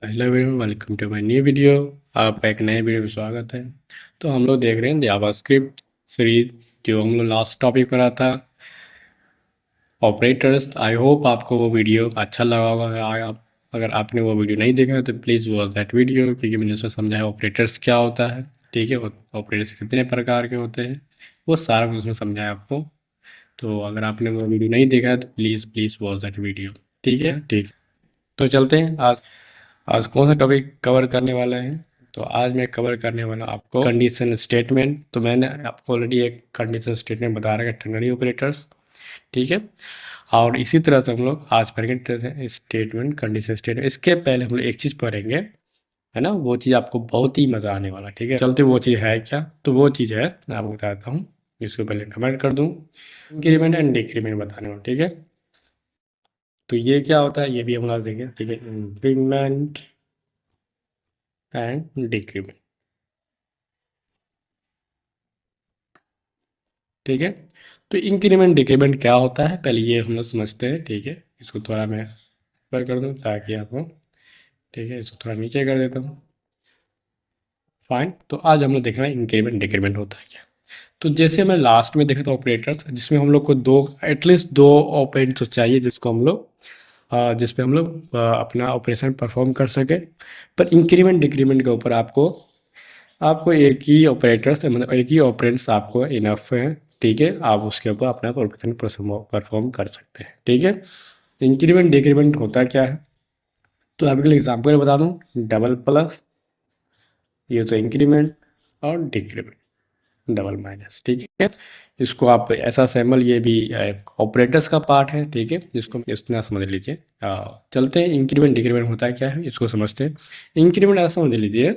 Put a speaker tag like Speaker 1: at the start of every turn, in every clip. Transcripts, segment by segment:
Speaker 1: Hello everyone, welcome to my new video. आपका एक नए वीडियो में स्वागत है। तो हम लोग देख रहे हैं जावास्क्रिप्ट सीरीज, जो हम लोग लास्ट टॉपिक पर रहा था, ऑपरेटर्स। आई होप आपको वो वीडियो अच्छा लगा होगा। अगर आपने वो वीडियो नहीं देखा है तो प्लीज़ वॉच दैट वीडियो, क्योंकि मैंने उसमें समझाया ऑपरेटर्स क्या होता है। ठीक है, ऑपरेटर्स कितने प्रकार के होते हैं, वो सारा कुछ उसमें समझाया आपको। तो अगर आपने वो वीडियो नहीं देखा है तो please please watch that video. ठीक है, ठीक। तो चलते हैं, आज आज कौन सा टॉपिक कवर करने वाला है। तो आज मैं कवर करने वाला आपको कंडीशन स्टेटमेंट। तो मैंने आपको ऑलरेडी एक कंडीशन स्टेटमेंट बता रखा है, टर्नरी ऑपरेटर्स। ठीक है, और इसी तरह से हम लोग आज पढ़ेंगे स्टेटमेंट, कंडीशन स्टेटमेंट। इसके पहले हम लोग एक चीज़ पढ़ेंगे, है ना, वो चीज़ आपको बहुत ही मज़ा आने वाला है। ठीक है, चलते वो चीज़ है क्या। तो वो चीज़ है, मैं आपको बताता हूँ। इसको पहले कमेंट कर दूँ, इंक्रीमेंट एंड डिक्रीमेंट बताने वाला। ठीक है, तो ये क्या होता है ये भी हम लोग देखेंगे। ठीक है, इंक्रीमेंट एंड डिक्रीमेंट। ठीक है, तो इंक्रीमेंट डिक्रीमेंट क्या होता है पहले ये हम लोग समझते हैं। ठीक है, इसको थोड़ा मैं ऊपर कर दूँ ताकि आपको, ठीक है, इसको थोड़ा नीचे कर देता हूँ। फाइन, तो आज हम लोग देखना है इंक्रीमेंट डिक्रीमेंट होता है क्या। तो जैसे मैं लास्ट में देखा था ऑपरेटर्स, जिसमें हम लोग को दो, एटलीस्ट दो ऑपरेंड तो चाहिए जिसको हम लोग जिस पे हम लोग अपना ऑपरेशन परफॉर्म कर सके। पर इंक्रीमेंट डिक्रीमेंट के ऊपर आपको आपको एक ही ऑपरेटर्स, मतलब एक ही ऑपरेंड्स आपको इनफ है। ठीक है, आप उसके ऊपर अपना ऑपरेशन परफॉर्म कर सकते हैं। ठीक है, इंक्रीमेंट डिक्रीमेंट होता क्या है, तो आपके लिए एग्जाम्पल बता दूं। डबल प्लस, ये तो इंक्रीमेंट, और डिक्रीमेंट डबल माइनस। ठीक है, इसको आप ऐसा सैम्पल, ये भी ऑपरेटर्स का पार्ट है। ठीक है, इसको इतना समझ लीजिए। चलते हैं, इंक्रीमेंट डिक्रीमेंट होता है क्या है इसको समझते हैं। इंक्रीमेंट ऐसा समझ लीजिए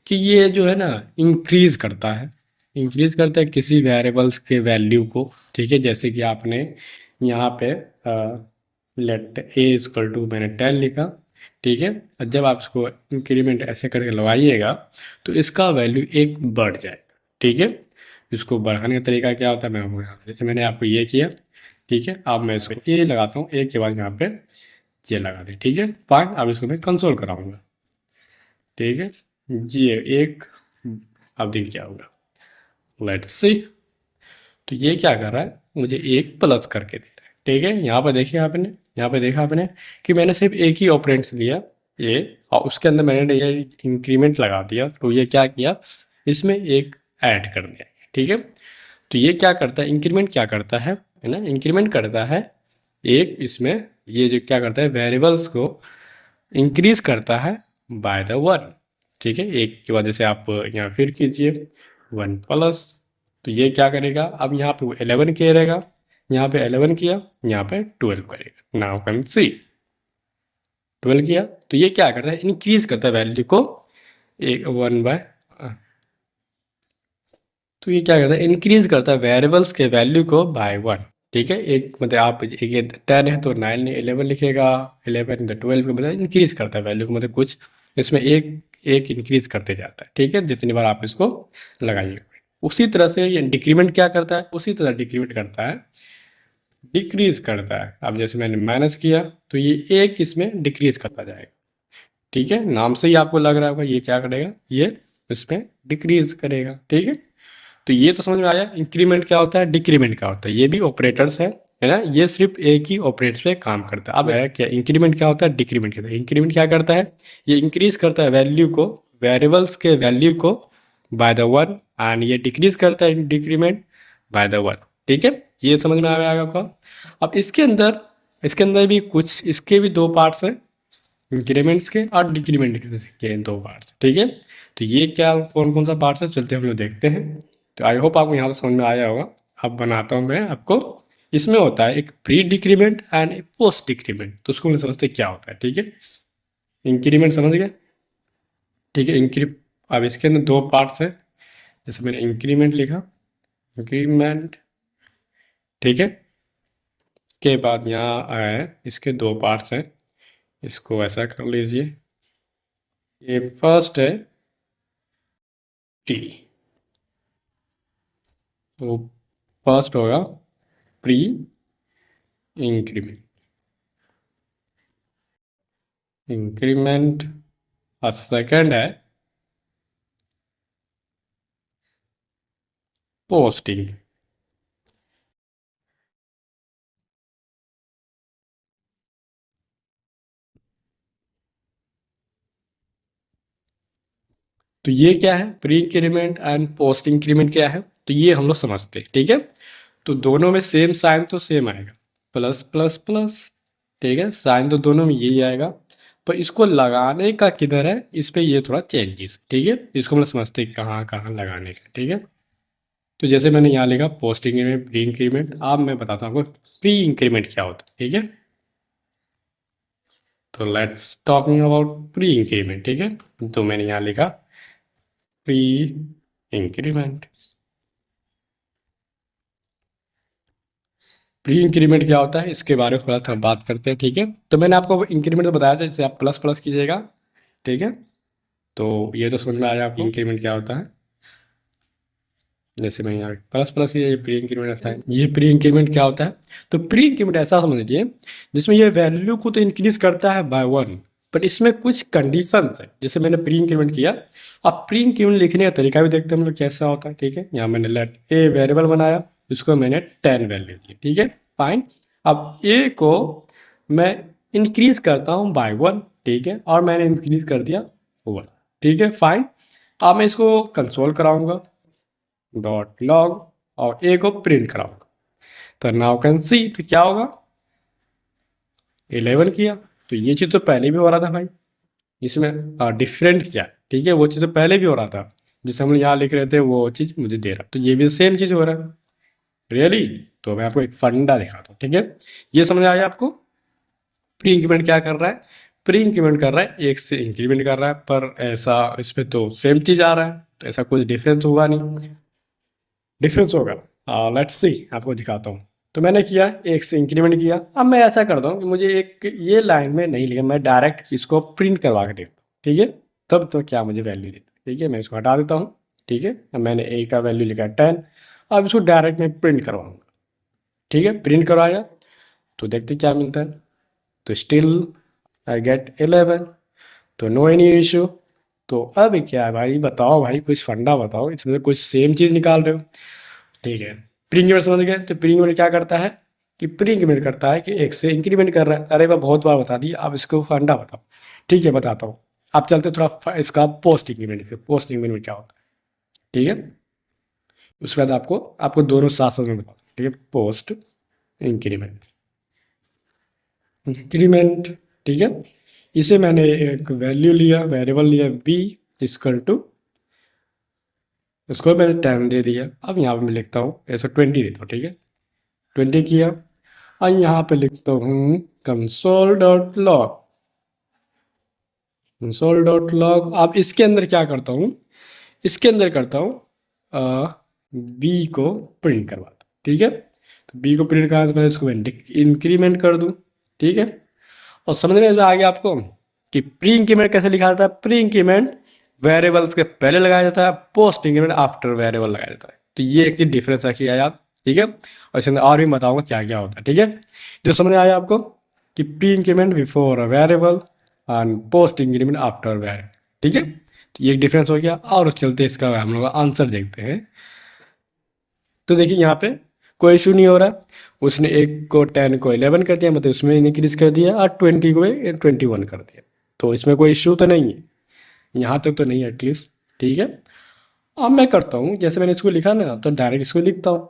Speaker 1: कि ये जो है ना, इंक्रीज करता है, इंक्रीज करता है किसी वेरिएबल्स के वैल्यू को। ठीक है, जैसे कि आपने यहाँ पे लेट ए इक्वल टू, मैंने 10 लिखा। ठीक है, और जब आप इसको इंक्रीमेंट ऐसे करके लगाइएगा तो इसका वैल्यू एक बढ़ जाएगा। ठीक है, इसको बढ़ाने का तरीका क्या होता है मैं आपको जैसे मैंने आपको ये किया। ठीक है, अब मैं इसको ए लगाता हूँ, ए के बाद यहाँ पे ये लगा दें। ठीक है, फाइन, अब इसको मैं कंसोल कराऊंगा। ठीक है, ये एक, अब देखिए क्या होगा, लेट्स सी। तो ये क्या कर रहा है, मुझे एक प्लस करके दे रहा है। ठीक है, यहाँ पर देखिए आपने, यहाँ पे देखा आपने कि मैंने सिर्फ एक ही ऑपरेंड्स लिया ये, और उसके अंदर मैंने ये इंक्रीमेंट लगा दिया। तो ये क्या किया, इसमें एक ऐड कर दिया। ठीक है, तो ये क्या करता है, इंक्रीमेंट क्या करता है ना, इंक्रीमेंट करता है एक, इसमें ये जो क्या करता है, वेरिएबल्स को इंक्रीज करता है बाय द वन। ठीक है, एक की वजह से आप यहाँ फिर कीजिए वन प्लस, तो ये क्या करेगा, अब यहाँ पे 11 करेगा, यहाँ पे 11 किया, यहाँ पे 12 करेगा। नाउ कैन सी, 12 किया तो ये क्या करता है, इंक्रीज करता है वैल्यू को एक वन बाय, तो ये क्या करता है, इंक्रीज करता है वेरिएबल्स के वैल्यू को बाय वन। ठीक है, एक मतलब आप एक 10 है तो 9 ने 11 लिखेगा, 11 तो 12 के मतलब इंक्रीज करता है वैल्यू को, मतलब कुछ इसमें एक एक इंक्रीज करते जाता है। ठीक है, जितनी बार आप इसको लगाइए। उसी तरह से ये डिक्रीमेंट क्या करता है, उसी तरह डिक्रीमेंट करता है, डिक्रीज करता है। अब जैसे मैंने माइनस किया तो ये एक इसमें डिक्रीज करता जाएगा। ठीक है, नाम से ही आपको लग रहा होगा ये क्या करेगा, ये इसमें डिक्रीज करेगा। ठीक है, तो ये तो समझ में आया इंक्रीमेंट क्या होता है, डिक्रीमेंट क्या होता है। ये भी ऑपरेटर्स है ना, ये सिर्फ एक ही ऑपरेटर पे काम करता है। अब है क्या, इंक्रीमेंट क्या होता है, डिक्रीमेंट क्या होता है। इंक्रीमेंट क्या करता है, ये इंक्रीज करता है वैल्यू को, वेरिएबल्स के वैल्यू को बाय द वन, एंड ये डिक्रीज करता है डिक्रीमेंट बाय द वन। ठीक है, ये समझ में आ गया आपका। अब इसके अंदर भी कुछ, इसके भी दो पार्ट्स हैं, इंक्रीमेंट्स के और डिक्रीमेंट के दो पार्ट्स। ठीक है, तो ये क्या कौन कौन सा पार्ट्स है, चलते हम लोग देखते हैं। तो आई होप आपको यहाँ पर समझ में आया होगा। अब बनाता हूँ मैं आपको, इसमें होता है एक pre decrement and A post decrement, तो उसको समझते क्या होता है। ठीक है, इंक्रीमेंट समझ गए। ठीक है, अब इसके अंदर दो पार्ट्स है, जैसे मैंने इंक्रीमेंट लिखा, इंक्रीमेंट। ठीक है, के बाद यहाँ आया है, इसके दो पार्ट्स हैं, इसको ऐसा कर लीजिए। ये फर्स्ट है टी, तो फर्स्ट होगा प्री इंक्रीमेंट, इंक्रीमेंट और सेकंड है पोस्टिंग। तो ये क्या है, pre increment and post increment क्या है, तो ये हम लोग समझते हैं, ठीक है। तो दोनों में सेम साइन तो सेम आएगा, प्लस प्लस प्लस, ठीक है, साइन तो दोनों में यही आएगा। पर इसको लगाने का किधर है, इस पे ये थोड़ा चेंजेस, ठीक है। इसको हम लोग समझते हैं कहाँ कहाँ लगाने का, ठीक है। तो जैसे मैंने यहाँ लिखा पोस्ट इंक्रीमेंट प्री इंक्रीमेंट, अब मैं बताता हूँ आपको प्री इंक्रीमेंट क्या होता है, ठीक है। तो let's talking about pre increment, ठीक है। तो मैंने यहाँ लिखा प्री इंक्रीमेंट। प्री इंक्रीमेंट क्या होता है, इसके बारे में थोड़ा सा बात करते हैं, ठीक है। तो मैंने आपको इंक्रीमेंट तो बताया था, जैसे आप प्लस प्लस कीजिएगा, ठीक है। तो ये तो समझ में आया आपको इंक्रीमेंट क्या होता है। जैसे मैं यहाँ प्लस प्लस, ये प्री इंक्रीमेंट ऐसा है, ये प्री इंक्रीमेंट क्या होता है। तो प्री इंक्रीमेंट ऐसा समझ लीजिए, जिसमें ये वैल्यू को तो इंक्रीज करता है बाय वन, पर इसमें कुछ कंडीशंस है। जैसे मैंने प्री इंक्रीमेंट किया, अब प्री इंक्रीमेंट लिखने का तरीका भी देखते हैं हम लोग कैसा होता है, ठीक है। यहाँ मैंने लेट ए वेरिएबल बनाया, इसको मैंने 10 वैल्यू दी, ठीक है, फाइन। अब ए को मैं इंक्रीज करता हूँ बाय वन, ठीक है, और मैंने इंक्रीज कर दिया वन, ठीक है, फाइन। अब मैं इसको कंसोल कराऊंगा, डॉट लॉग, और ए को प्रिंट कराऊंगा। तो नाउ कैन सी, तो क्या होगा, 11 किया। तो ये चीज़ तो पहले भी हो रहा था भाई, इसमें डिफरेंट क्या है, ठीक है, वो चीज़ तो पहले भी हो रहा था, जिसे हम लोग यहाँ लिख रहे थे वो चीज़ मुझे दे रहा, तो ये भी सेम चीज़ हो रहा है रियली। तो मैं आपको एक फंडा दिखाता हूँ, ठीक है। ये समझ आया आपको, प्री इंक्रीमेंट क्या कर रहा है, प्री इंक्रीमेंट कर रहा है एक से इंक्रीमेंट कर रहा है, पर ऐसा इसमें तो सेम चीज़ आ रहा है, तो ऐसा कुछ डिफरेंस होगा नहीं, डिफरेंस होगा। लेट्स सी, आपको दिखाता हूँ। तो मैंने किया, एक से इंक्रीमेंट किया। अब मैं ऐसा करता हूँ कि मुझे एक ये लाइन में नहीं लिखा, मैं डायरेक्ट इसको प्रिंट करवा के देखता हूँ, ठीक है। तब तो क्या मुझे वैल्यू देता है, ठीक है, मैं इसको हटा देता हूँ, ठीक है। अब मैंने ए का वैल्यू लिखा 10, अब इसको डायरेक्ट मैं प्रिंट करवाऊंगा, ठीक है। प्रिंट करवाया, तो देखते क्या मिलता है। तो स्टिल आई गेट 11, तो नो एनी इशू। तो अब क्या है भाई, बताओ भाई, कुछ फंडा बताओ, इसमें से कुछ सेम चीज़ निकाल रहे हो, ठीक है। प्री इंक्रीमेंट समझ गए, तो प्री इंक्रीमेंट क्या करता है, कि प्री इंक्रीमेंट करता है कि एक से इंक्रीमेंट कर रहा है। अरे मैं बहुत बार बता दिया, अब इसको फंडा बताओ, ठीक है, बताता हूँ। आप चलते थोड़ा इसका पोस्ट इंक्रीमेंट से, पोस्ट इंक्रीमेंट क्या होता है, ठीक है। उसके बाद आपको आपको दोनों साथ साथ में बताओ, ठीक है। पोस्ट इंक्रीमेंट, इंक्रीमेंट, ठीक है। इसे मैंने एक वैल्यू लिया, वेरिएबल लिया v इक्वल टू, उसको मैंने 10 दे दिया। अब यहाँ पे मैं लिखता हूँ ऐसा 20 देता हूँ, ठीक है, 20 किया। और यहाँ पे लिखता हूँ console dot log, console dot log. अब इसके अंदर क्या करता हूँ, इसके अंदर करता हूँ बी को प्रिंट करवाता हूँ, ठीक है। तो बी को प्रिंट करा तो मैं इसको इंक्रीमेंट कर दूँ, ठीक है। और समझ में आ गया आपको कि प्री इंक्रीमेंट कैसे लिखा जाता है। प्री इंक्रीमेंट वेरिएबल्स के पहले लगाया जाता है, पोस्ट इंक्रीमेंट आफ्टर वेरिएबल लगाया जाता है। तो ये एक चीज डिफरेंस रखिएगा याद, ठीक है। और इसके अंदर और भी बताऊंगा क्या क्या होता है, ठीक है। जो समझ में आया आपको कि pre increment before a variable and post increment after variable, ठीक है। तो ये एक डिफरेंस हो गया। और उस चलते इसका हम लोग आंसर देखते हैं। तो देखिए यहाँ पे कोई इशू नहीं हो रहा, उसने एक को 10 को 11 कर दिया, मतलब उसमें इंक्रीज कर दिया, और 20 को 21 कर दिया। तो इसमें कोई इशू तो नहीं है, यहाँ तक तो नहीं है एटलीस्ट, ठीक है। अब मैं करता हूँ, जैसे मैंने इसको लिखा ना, तो डायरेक्ट इसको लिखता हूँ,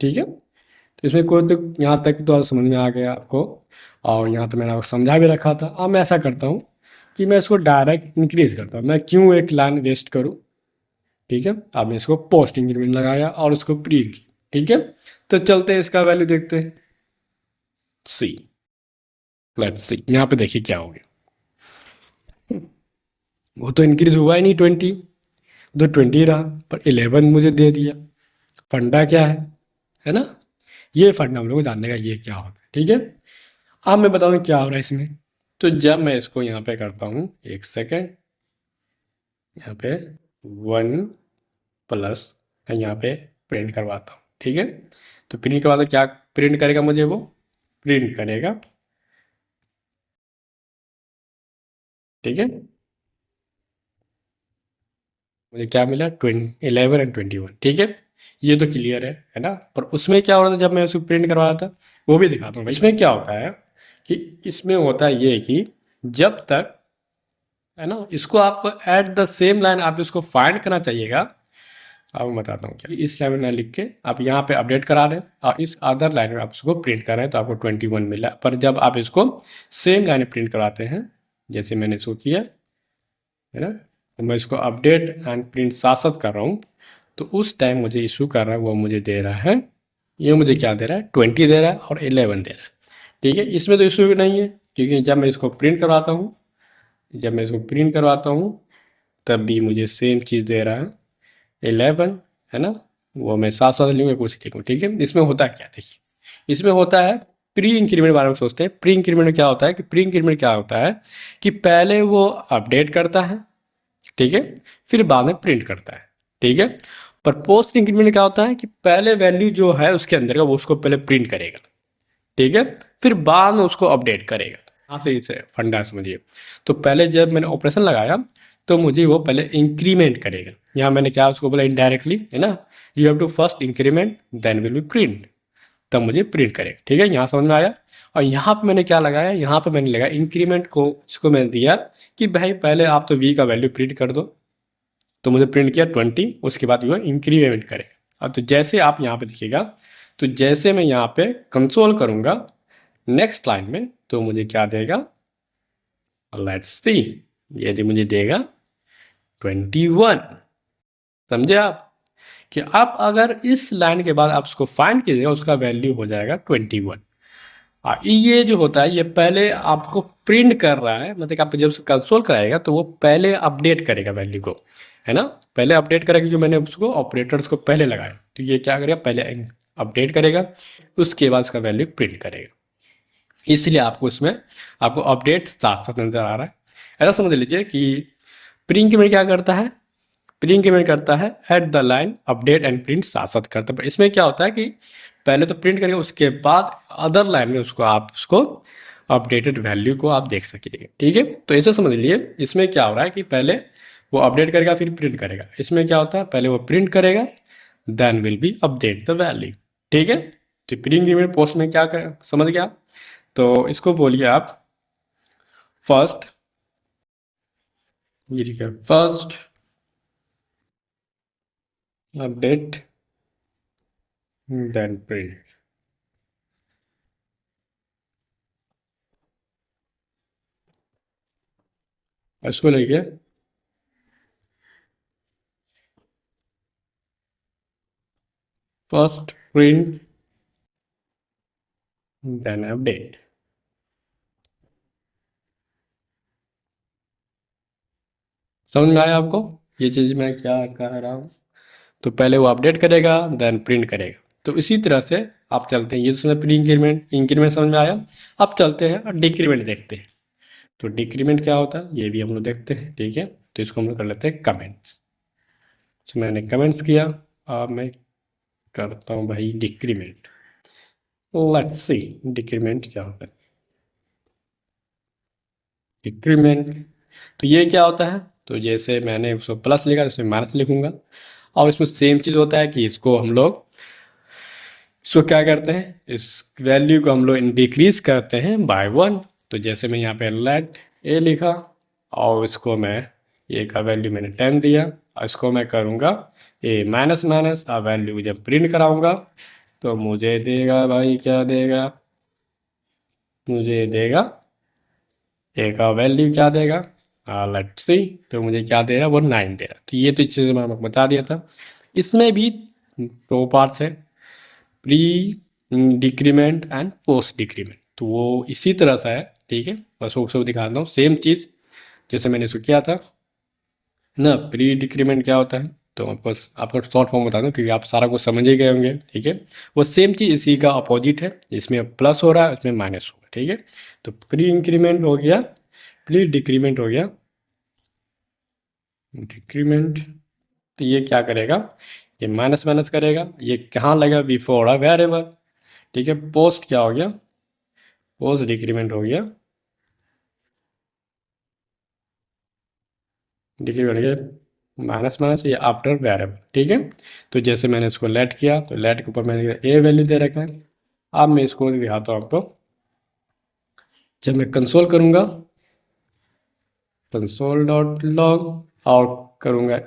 Speaker 1: ठीक है। तो इसमें कोई तो यहाँ तक तो समझ में आ गया आपको, और यहाँ तो मैंने आपको समझा भी रखा था। अब मैं ऐसा करता हूँ कि मैं इसको डायरेक्ट इंक्रीज करता हूँ, मैं क्यों एक लाइन वेस्ट करूँ, ठीक है। अब मैं इसको पोस्ट इंक्रीमेंट लगाया और उसको प्री की, ठीक है। तो चलते हैं इसका वैल्यू देखते हैं, सी, लेट्स सी। यहाँ पे देखिए क्या हो गया, वो तो इंक्रीज हुआ ही नहीं 20, तो 20 रहा, पर 11 मुझे दे दिया। फंडा क्या है ना। ये फंडा हम लोग को जानने का, ये क्या होता है, ठीक है। अब मैं बताऊँ क्या हो रहा है इसमें। तो जब मैं इसको यहाँ पे करता हूँ, एक सेकेंड, यहाँ पे 1 प्लस, यहाँ पे प्रिंट करवाता हूँ, ठीक है। तो प्रिंट करवाता, क्या प्रिंट करेगा मुझे, वो प्रिंट करेगा, ठीक है। मुझे क्या मिला 11 एंड 21, ठीक है। ये तो क्लियर है ना। पर उसमें क्या हो रहा था जब मैं उसको प्रिंट करवा रहा था, वो भी दिखाता हूँ। इसमें क्या होता है कि इसमें होता है ये कि जब तक, है ना, इसको आप एट द सेम लाइन आप इसको फाइंड करना चाहिएगा। अब मैं बताता हूँ क्या। इस लाइन में लिख के आप यहाँ पे अपडेट करा रहे हैं और इस अदर लाइन में आप इसको प्रिंट कर रहे हैं, तो आपको 21 मिला। पर जब आप इसको सेम लाइन में प्रिंट कराते हैं, जैसे मैंने इसको किया, है ना, तो मैं इसको अपडेट एंड प्रिंट साथ साथ कर रहा हूँ, तो उस टाइम मुझे इशू कर रहा है, वो मुझे दे रहा है, ये मुझे क्या दे रहा है, 20 दे रहा है और 11 दे रहा है। ठीक है, इसमें तो इशू नहीं है, क्योंकि जब मैं इसको प्रिंट करवाता हूँ, जब मैं इसको प्रिंट करवाता हूँ तब भी मुझे सेम चीज़ दे रहा है, 11, है ना। वो मैं साथ साथ लिखूँ कुछ लिखूँ, ठीक है। इसमें होता क्या, देखिए इसमें होता है प्री इंक्रीमेंट के बारे में सोचते हैं। प्री इंक्रीमेंट में क्या होता है कि प्री इंक्रीमेंट क्या होता है कि पहले वो अपडेट करता है, ठीक है, फिर बाद में प्रिंट करता है, ठीक है। पर पोस्ट इंक्रीमेंट क्या होता है कि पहले वैल्यू जो है उसके अंदर का वो उसको पहले प्रिंट करेगा, ठीक है, फिर बाद में उसको अपडेट करेगा। हाँ, सही से फंडा समझिए। तो पहले जब मैंने ऑपरेशन लगाया तो मुझे वो पहले इंक्रीमेंट करेगा। यहाँ मैंने क्या उसको बोला इनडायरेक्टली, है ना, you have to first increment then will be print, तब मुझे प्रिंट करेगा, ठीक है। यहाँ समझ में आया। और यहाँ पे मैंने क्या लगाया, यहाँ पे मैंने लगाया इंक्रीमेंट को, इसको मैंने दिया कि भाई पहले आप तो वी का वैल्यू प्रिंट कर दो, तो मुझे प्रिंट किया 20, उसके बाद वो इंक्रीमेंट करे। अब तो जैसे आप यहाँ पे देखिएगा, तो जैसे मैं यहाँ पे कंसोल करूँगा नेक्स्ट लाइन में, तो मुझे क्या देगा, लेट्स सी, यदि मुझे देगा 21। समझे आप कि आप अगर इस लाइन के बाद आप उसको फाइंड कीजिएगा, उसका वैल्यू हो जाएगा 21। ये जो होता है ये पहले आपको प्रिंट कर रहा है, मतलब कि आप जब कंसोल कराएगा तो वो पहले अपडेट करेगा वैल्यू को, है ना। पहले अपडेट करेगा क्योंकि मैंने उसको ऑपरेटर्स को पहले लगाया, तो ये क्या करेगा, पहले अपडेट करेगा, उसके बाद उसका वैल्यू प्रिंट करेगा। इसलिए आपको इसमें आपको अपडेट साथ साथ नजर आ रहा है। ऐसा समझ लीजिए कि प्री इंक्रीमेंट क्या करता है, प्री इंक्रीमेंट करता है at the line update and print साथ साथ करता है। पर इसमें क्या होता है कि पहले तो प्रिंट करेगा, उसके बाद अदर लाइन में उसको आप उसको अपडेटेड वैल्यू को आप देख सकेंगे, ठीक है। तो ऐसे समझ लीजिए इसमें क्या हो रहा है कि पहले वो अपडेट करेगा फिर प्रिंट करेगा। इसमें क्या होता है, पहले वो प्रिंट करेगा then will be update the value, ठीक है। तो प्री इंक्रीमेंट पोस्ट में क्या कर समझ गया। तो इसको बोलिए आप फर्स्ट, ये लिखा फर्स्ट अपडेट देन प्रिंट। इसको लेके फर्स्ट प्रिंट देन अपडेट। समझ में आया आपको ये चीज मैं क्या कह रहा हूँ। तो पहले वो अपडेट करेगा देन प्रिंट करेगा। तो इसी तरह से आप चलते हैं, ये समझ प्री इंक्रीमेंट, इंक्रीमेंट समझ में आया। अब चलते हैं और डिक्रीमेंट देखते हैं। तो डिक्रीमेंट क्या होता है ये भी हम लोग देखते हैं, ठीक है। तो इसको हम लोग कर लेते हैं कमेंट्स। तो मैंने कमेंट्स किया, अब मैं करता हूँ भाई डिक्रीमेंट। लेट्स सी डिक्रीमेंट क्या होता है। डिक्रीमेंट, तो ये क्या होता है, तो जैसे मैंने उसको प्लस लिखा तो इसमें माइनस लिखूंगा। और इसमें सेम चीज़ होता है कि इसको हम लोग, इसको क्या करते हैं, इस वैल्यू को हम लोग डिक्रीज करते हैं बाय 1। तो जैसे मैं यहाँ पे लेट ए लिखा और इसको मैं ए का वैल्यू मैंने 10 दिया, और इसको मैं करूँगा ए माइनस माइनस, और वैल्यू जब प्रिंट कराऊंगा तो मुझे देगा भाई, क्या देगा, मुझे देगा ए का वैल्यू क्या देगा, लेट्स सी, तो मुझे क्या दे रहा है, वो 9 दे रहा है। तो ये तो चीज़ मैं आपको बता दिया था। इसमें भी दो पार्ट्स है, pre decrement and post decrement. तो वो इसी तरह से है, ठीक है। बस वो सब दिखाता हूँ सेम चीज़ जैसे मैंने इसको किया था ना। प्री डिक्रीमेंट क्या होता है, तो आपको शॉर्ट फॉर्म बता दूं क्योंकि आप सारा कुछ समझ ही गए होंगे, ठीक है। वो सेम चीज़ इसी का अपोजिट है, इसमें प्लस हो रहा है इसमें माइनस हो रहा है, ठीक है। तो प्री इंक्रीमेंट हो गया, प्री डिक्रीमेंट हो गया, डिक्रीमेंट। तो ये क्या करेगा, ये माइनस माइनस करेगा, ये कहाँ लगेगा, बिफोर अ वेरिएबल, ठीक है। पोस्ट क्या हो गया, पोस्ट डिक्रीमेंट हो गया, डिक्रीमेंट हो गया माइनस माइनस ये आफ्टर वेरिएबल, ठीक है। तो जैसे मैंने इसको लेट किया तो लेट के ऊपर मैंने ए वैल्यू दे रखा है। अब मैं इसको दिखाता हूँ आपको। जब मैं कंसोल करूँगा, कंसोल डॉट लॉग, और करूँगा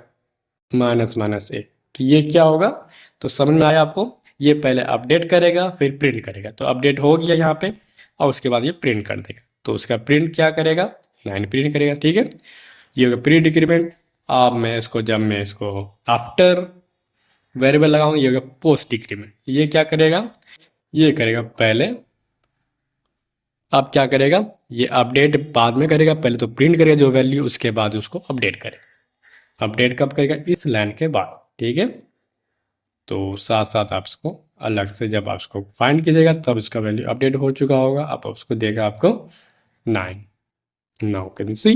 Speaker 1: माइनस माइनस ए, तो ये क्या होगा? तो समझ में आया आपको? ये पहले अपडेट करेगा फिर प्रिंट करेगा। तो अपडेट हो गया यहाँ पे, और उसके बाद ये प्रिंट कर देगा। तो उसका प्रिंट क्या करेगा? 9 प्रिंट करेगा, ठीक है। ये होगा प्री डिक्रीमेंट। अब मैं इसको, जब मैं इसको आफ्टर वेरिएबल लगाऊंगा, ये होगा पोस्ट डिक्रीमेंट। ये क्या करेगा? ये करेगा पहले, अब क्या करेगा? ये अपडेट बाद में करेगा, पहले तो प्रिंट करेगा जो वैल्यू, उसके बाद उसको अपडेट करेगा। अपडेट कब करेगा? इस लाइन के बाद, ठीक है। तो साथ साथ आप इसको अलग से जब आप इसको फाइंड कीजिएगा तब इसका वैल्यू अपडेट हो चुका होगा। आप उसको देगा आपको 9। नाउ कैन सी।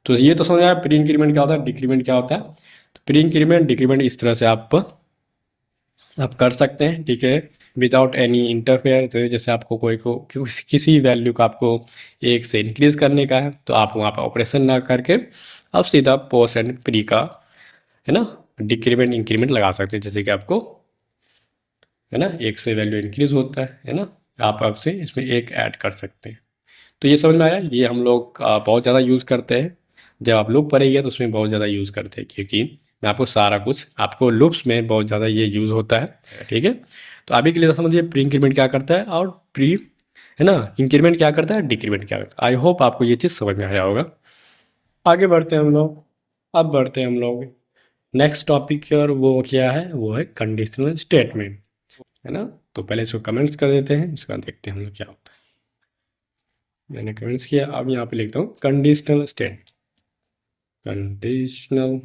Speaker 1: तो ये तो समझ आया प्री इंक्रीमेंट क्या होता है, डिक्रीमेंट क्या होता है। तो प्री इंक्रीमेंट डिक्रीमेंट इस तरह से आप कर सकते हैं, ठीक है, विदाउट एनी इंटरफेयर। तो जैसे आपको कोई को किसी वैल्यू को आपको एक से इंक्रीज करने का है, तो आप वहाँ पर ऑपरेशन ना करके आप सीधा पोस्ट एंड प्री का, है ना, डिक्रीमेंट इंक्रीमेंट लगा सकते हैं। जैसे कि आपको, है ना, एक से वैल्यू इंक्रीज होता है ना, आप आपसे इसमें एक ऐड कर सकते हैं। तो ये समझ में आया। ये हम लोग बहुत ज़्यादा यूज़ करते हैं। जब आप लूप पढ़ेंगे तो उसमें बहुत ज़्यादा यूज़ करते हैं, क्योंकि मैं आपको सारा कुछ, आपको लूप्स में बहुत ज़्यादा ये यूज़ होता है, ठीक है। तो अभी के लिए तो समझिए प्री इंक्रीमेंट क्या करता है, और प्री, है ना, इंक्रीमेंट क्या करता है, डिक्रीमेंट क्या करता है। आई होप आपको ये चीज़ समझ में आया होगा। आगे बढ़ते हैं हम लोग। अब बढ़ते हैं हम लोग नेक्स्ट टॉपिक की, और वो क्या है? वो है कंडीशनल स्टेटमेंट, है ना। तो पहले इसको कमेंट्स कर देते हैं, उसके बाद देखते हैं हम लोग क्या होता है। मैंने कमेंट्स किया, अब यहाँ पे लिखता हूँ कंडीशनल स्टेट, कंडीशनल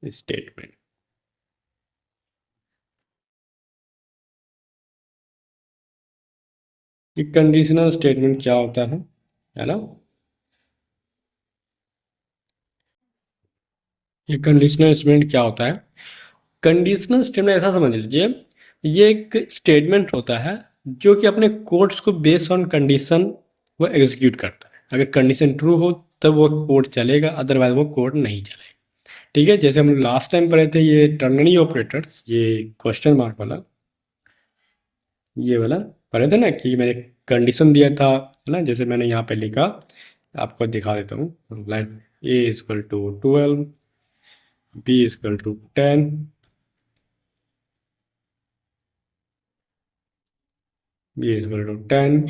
Speaker 1: स्टेटमेंट। ये कंडीशनल स्टेटमेंट क्या होता है ना। ये कंडीशनल स्टेटमेंट क्या होता है? कंडीशनल स्टेटमेंट ऐसा समझ लीजिए, ये एक स्टेटमेंट होता है जो कि अपने कोड्स को बेस्ड ऑन कंडीशन वो एग्जीक्यूट करता है। अगर कंडीशन ट्रू हो तब वो कोड चलेगा, अदरवाइज वो कोड नहीं चलेगा, ठीक है। जैसे हम लास्ट टाइम पढ़े थे ये टर्नरी ऑपरेटर्स, ये क्वेश्चन मार्क वाला, ये वाला पढ़े थे ना, कि मैंने कंडीशन दिया था, है ना। जैसे मैंने यहाँ पे लिखा, आपको दिखा देता हूँ, like a equal to 12, b equal to 10, b equal to 10,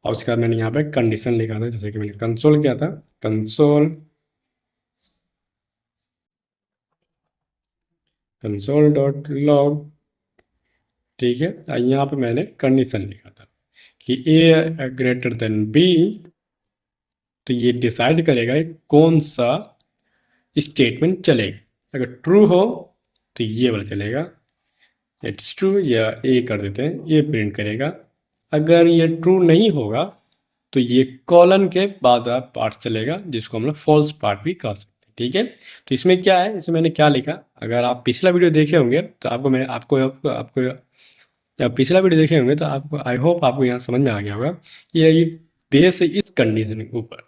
Speaker 1: और उसके बाद मैंने यहाँ पे कंडीशन लिखा था, जैसे कि मैंने कंसोल किया था, कंसोल, कंसोल डॉट लॉग, ठीक है। और यहाँ पे मैंने कंडीशन लिखा था कि ए ग्रेटर देन बी, तो ये डिसाइड करेगा कि कौन सा स्टेटमेंट चलेगा। अगर ट्रू हो तो ये वाला चलेगा, इट्स ट्रू, या ए कर देते हैं, ये प्रिंट करेगा। अगर ये ट्रू नहीं होगा तो ये कॉलन के बाद पार्ट चलेगा, जिसको हम लोग फॉल्स पार्ट भी कह सकते हैं, ठीक है। तो इसमें क्या है, इसमें मैंने क्या लिखा, अगर आप पिछला वीडियो देखे होंगे तो आपको मैं आपको या पिछला वीडियो देखे होंगे तो आपको, आई होप आपको यहाँ समझ में आ गया होगा कि ये बेस है इस कंडीशन के ऊपर,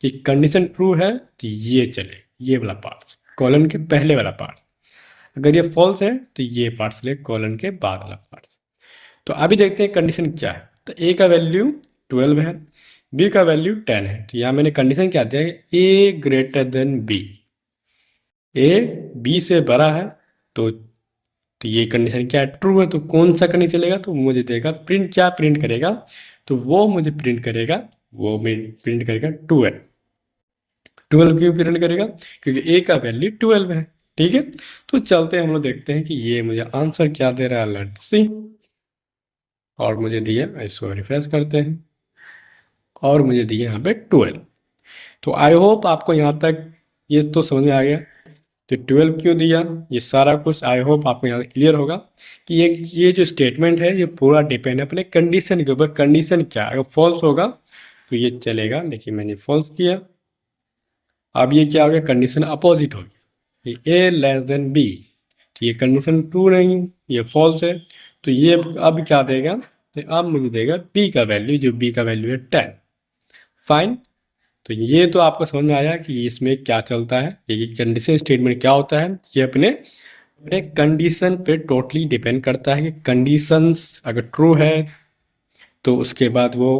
Speaker 1: कि कंडीशन ट्रू है तो ये चले, ये वाला पार्ट, कॉलन के पहले वाला पार्ट। अगर ये फॉल्स है तो ये पार्ट चले कॉलन के बाद वाला पार्ट। तो अभी देखते हैं कंडीशन क्या है। तो ए का वैल्यू 12 है, बी का वैल्यू 10 है। तो यहाँ मैंने कंडीशन क्या दिया है, A greater than B, A B से बड़ा है। तो ये कंडीशन क्या है, ट्रू है। तो कौन सा करने चलेगा, तो मुझे देगा प्रिंट, क्या प्रिंट करेगा, तो वो मुझे प्रिंट करेगा, वो प्रिंट करेगा 12। 12 क्यों प्रिंट करेगा, क्योंकि ए का वैल्यू 12 है, ठीक है। तो चलते हैं हम लोग देखते हैं कि ये मुझे आंसर क्या दे रहा है, लेट्स सी। और मुझे दिया, इसको रिफ्रेश करते हैं, और मुझे दिया यहाँ पे 12। तो आई होप आपको यहाँ तक ये तो समझ में आ गया। तो 12 क्यों दिया, ये सारा कुछ आई होप आपको यहाँ क्लियर होगा कि ये जो स्टेटमेंट है ये पूरा डिपेंड है अपने कंडीशन के ऊपर। कंडीशन क्या, अगर फॉल्स होगा तो ये चलेगा। देखिए मैंने फॉल्स किया, अब ये क्या हो गया, कंडीशन अपोजिट हो गया, ए लेस देन बी। तो ये कंडीशन ट्रू नहीं, ये फॉल्स है। तो ये अब क्या देगा, तो अब मुझे देगा बी का वैल्यू, जो बी का वैल्यू है 10। फाइन। तो ये तो आपको समझ में आया कि इसमें क्या चलता है। ये कंडीशन स्टेटमेंट क्या होता है, ये अपने अपने कंडीशन पे टोटली डिपेंड करता है कि कंडीशंस अगर ट्रू है तो उसके बाद वो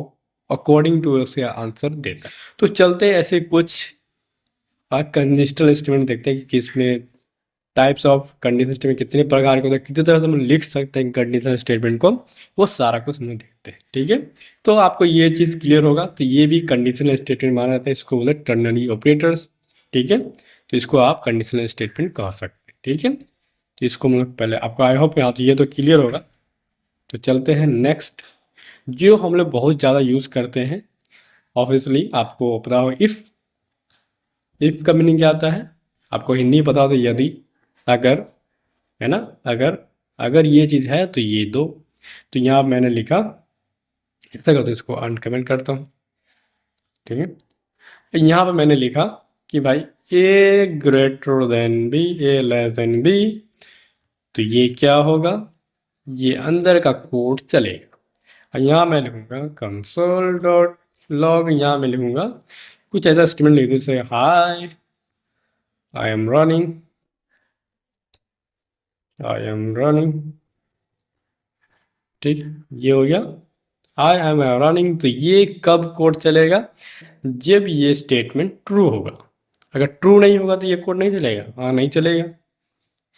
Speaker 1: अकॉर्डिंग टू उसका आंसर देता है। तो चलते हैं ऐसे कुछ कंडीशनल स्टेटमेंट देखते हैं कि किसमें टाइप्स ऑफ कंडीशनल स्टेटमेंट कितने प्रकार के होते हैं, कितनी तरह से हम लिख सकते हैं कंडीशनल स्टेटमेंट को, वो सारा कुछ हम लोग देखते हैं। ठीक है, तो आपको ये चीज़ क्लियर होगा। तो ये भी कंडीशनल स्टेटमेंट माना जाता है, इसको बोलते हैं टर्नरी ऑपरेटर्स। ठीक है, तो इसको आप कंडीशनल स्टेटमेंट कह सकते हैं। ठीक है, तो इसको हम लोग पहले आपको आई होप यहाँ तो ये तो क्लियर होगा। तो चलते हैं नेक्स्ट, जो हम लोग बहुत ज़्यादा यूज़ करते हैं, ऑब्वियसली आपको पता हो इफ का मीनिंग क्या आता है, आपको हिंदी पता हो तो यदि, अगर, है ना, अगर अगर ये चीज़ है तो ये दो। तो यहाँ मैंने लिखा, ऐसा करता हूँ, इसको अनकमेंट करता हूँ। ठीक है, तो यहाँ पे मैंने लिखा कि भाई ए ग्रेटर देन बी, ए लेस देन बी। तो ये क्या होगा, ये अंदर का कोड चलेगा। और यहाँ मैं लिखूंगा कंसोल डॉट लॉग, यहाँ मैं लिखूंगा कुछ ऐसा स्टेटमेंट लिख दूँ, जैसे हाय आई एम रनिंग। ठीक है, ये हो गया आई एम रनिंग। तो ये कब कोड चलेगा, जब ये स्टेटमेंट ट्रू होगा। अगर ट्रू नहीं होगा तो ये कोड नहीं चलेगा, हाँ नहीं चलेगा।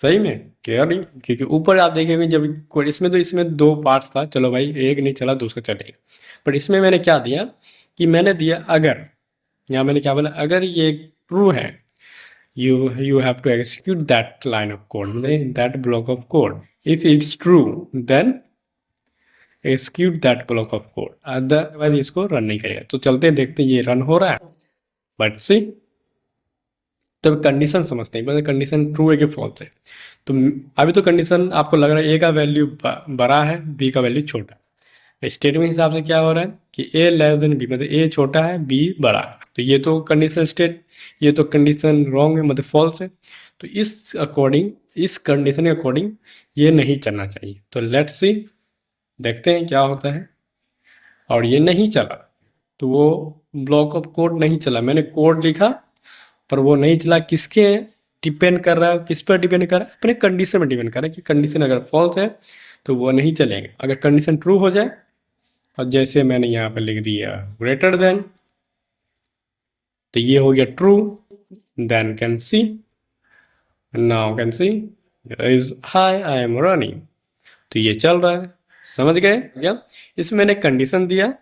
Speaker 1: सही में क्लियर नहीं, क्योंकि ऊपर आप देखेंगे जब कोड, इसमें तो इसमें दो पार्ट था, चलो भाई एक नहीं चला दूसरा चलेगा। पर इसमें मैंने क्या दिया कि मैंने दिया अगर, यहाँ मैंने क्या बोला, अगर ये ट्रू है, you have to execute that line of code, मतलब that block of code. If it's true then execute that block of code, otherwise इसको रन नहीं करेगा। तो चलते हैं देखते हैं ये रन हो रहा है, बट सी, तो कंडीशन समझते हैं, मतलब कंडीशन ट्रू है कि फॉल्स है। तो अभी तो कंडीशन आपको लग रहा है ए का वैल्यू बड़ा है, बी का वैल्यू छोटा है। स्टेटमेंट के हिसाब से क्या हो रहा है कि ए लेस देन बी, मतलब ए छोटा है बी बड़ा है। तो ये तो कंडीशन स्टेट, ये तो कंडीशन रॉन्ग है, मतलब फॉल्स है। तो इस अकॉर्डिंग, इस कंडीशन के अकॉर्डिंग ये नहीं चलना चाहिए। तो लेट्स सी, देखते हैं क्या होता है। और ये नहीं चला, तो वो ब्लॉक ऑफ कोड नहीं चला, मैंने कोड लिखा पर वो नहीं चला। किसके डिपेंड कर रहा है, किस पर डिपेंड कर रहा है, अपने कंडीशन में डिपेंड कर रहा है कि कंडीशन अगर फॉल्स है तो वो नहीं चलेगा। अगर कंडीशन ट्रू हो जाए, और जैसे मैंने यहाँ पे लिख दिया ग्रेटर देन, तो ये हो गया true, then can see, now can see is high I am running. तो ये चल रहा है, समझ गए क्या। इसमें मैंने कंडीशन दिया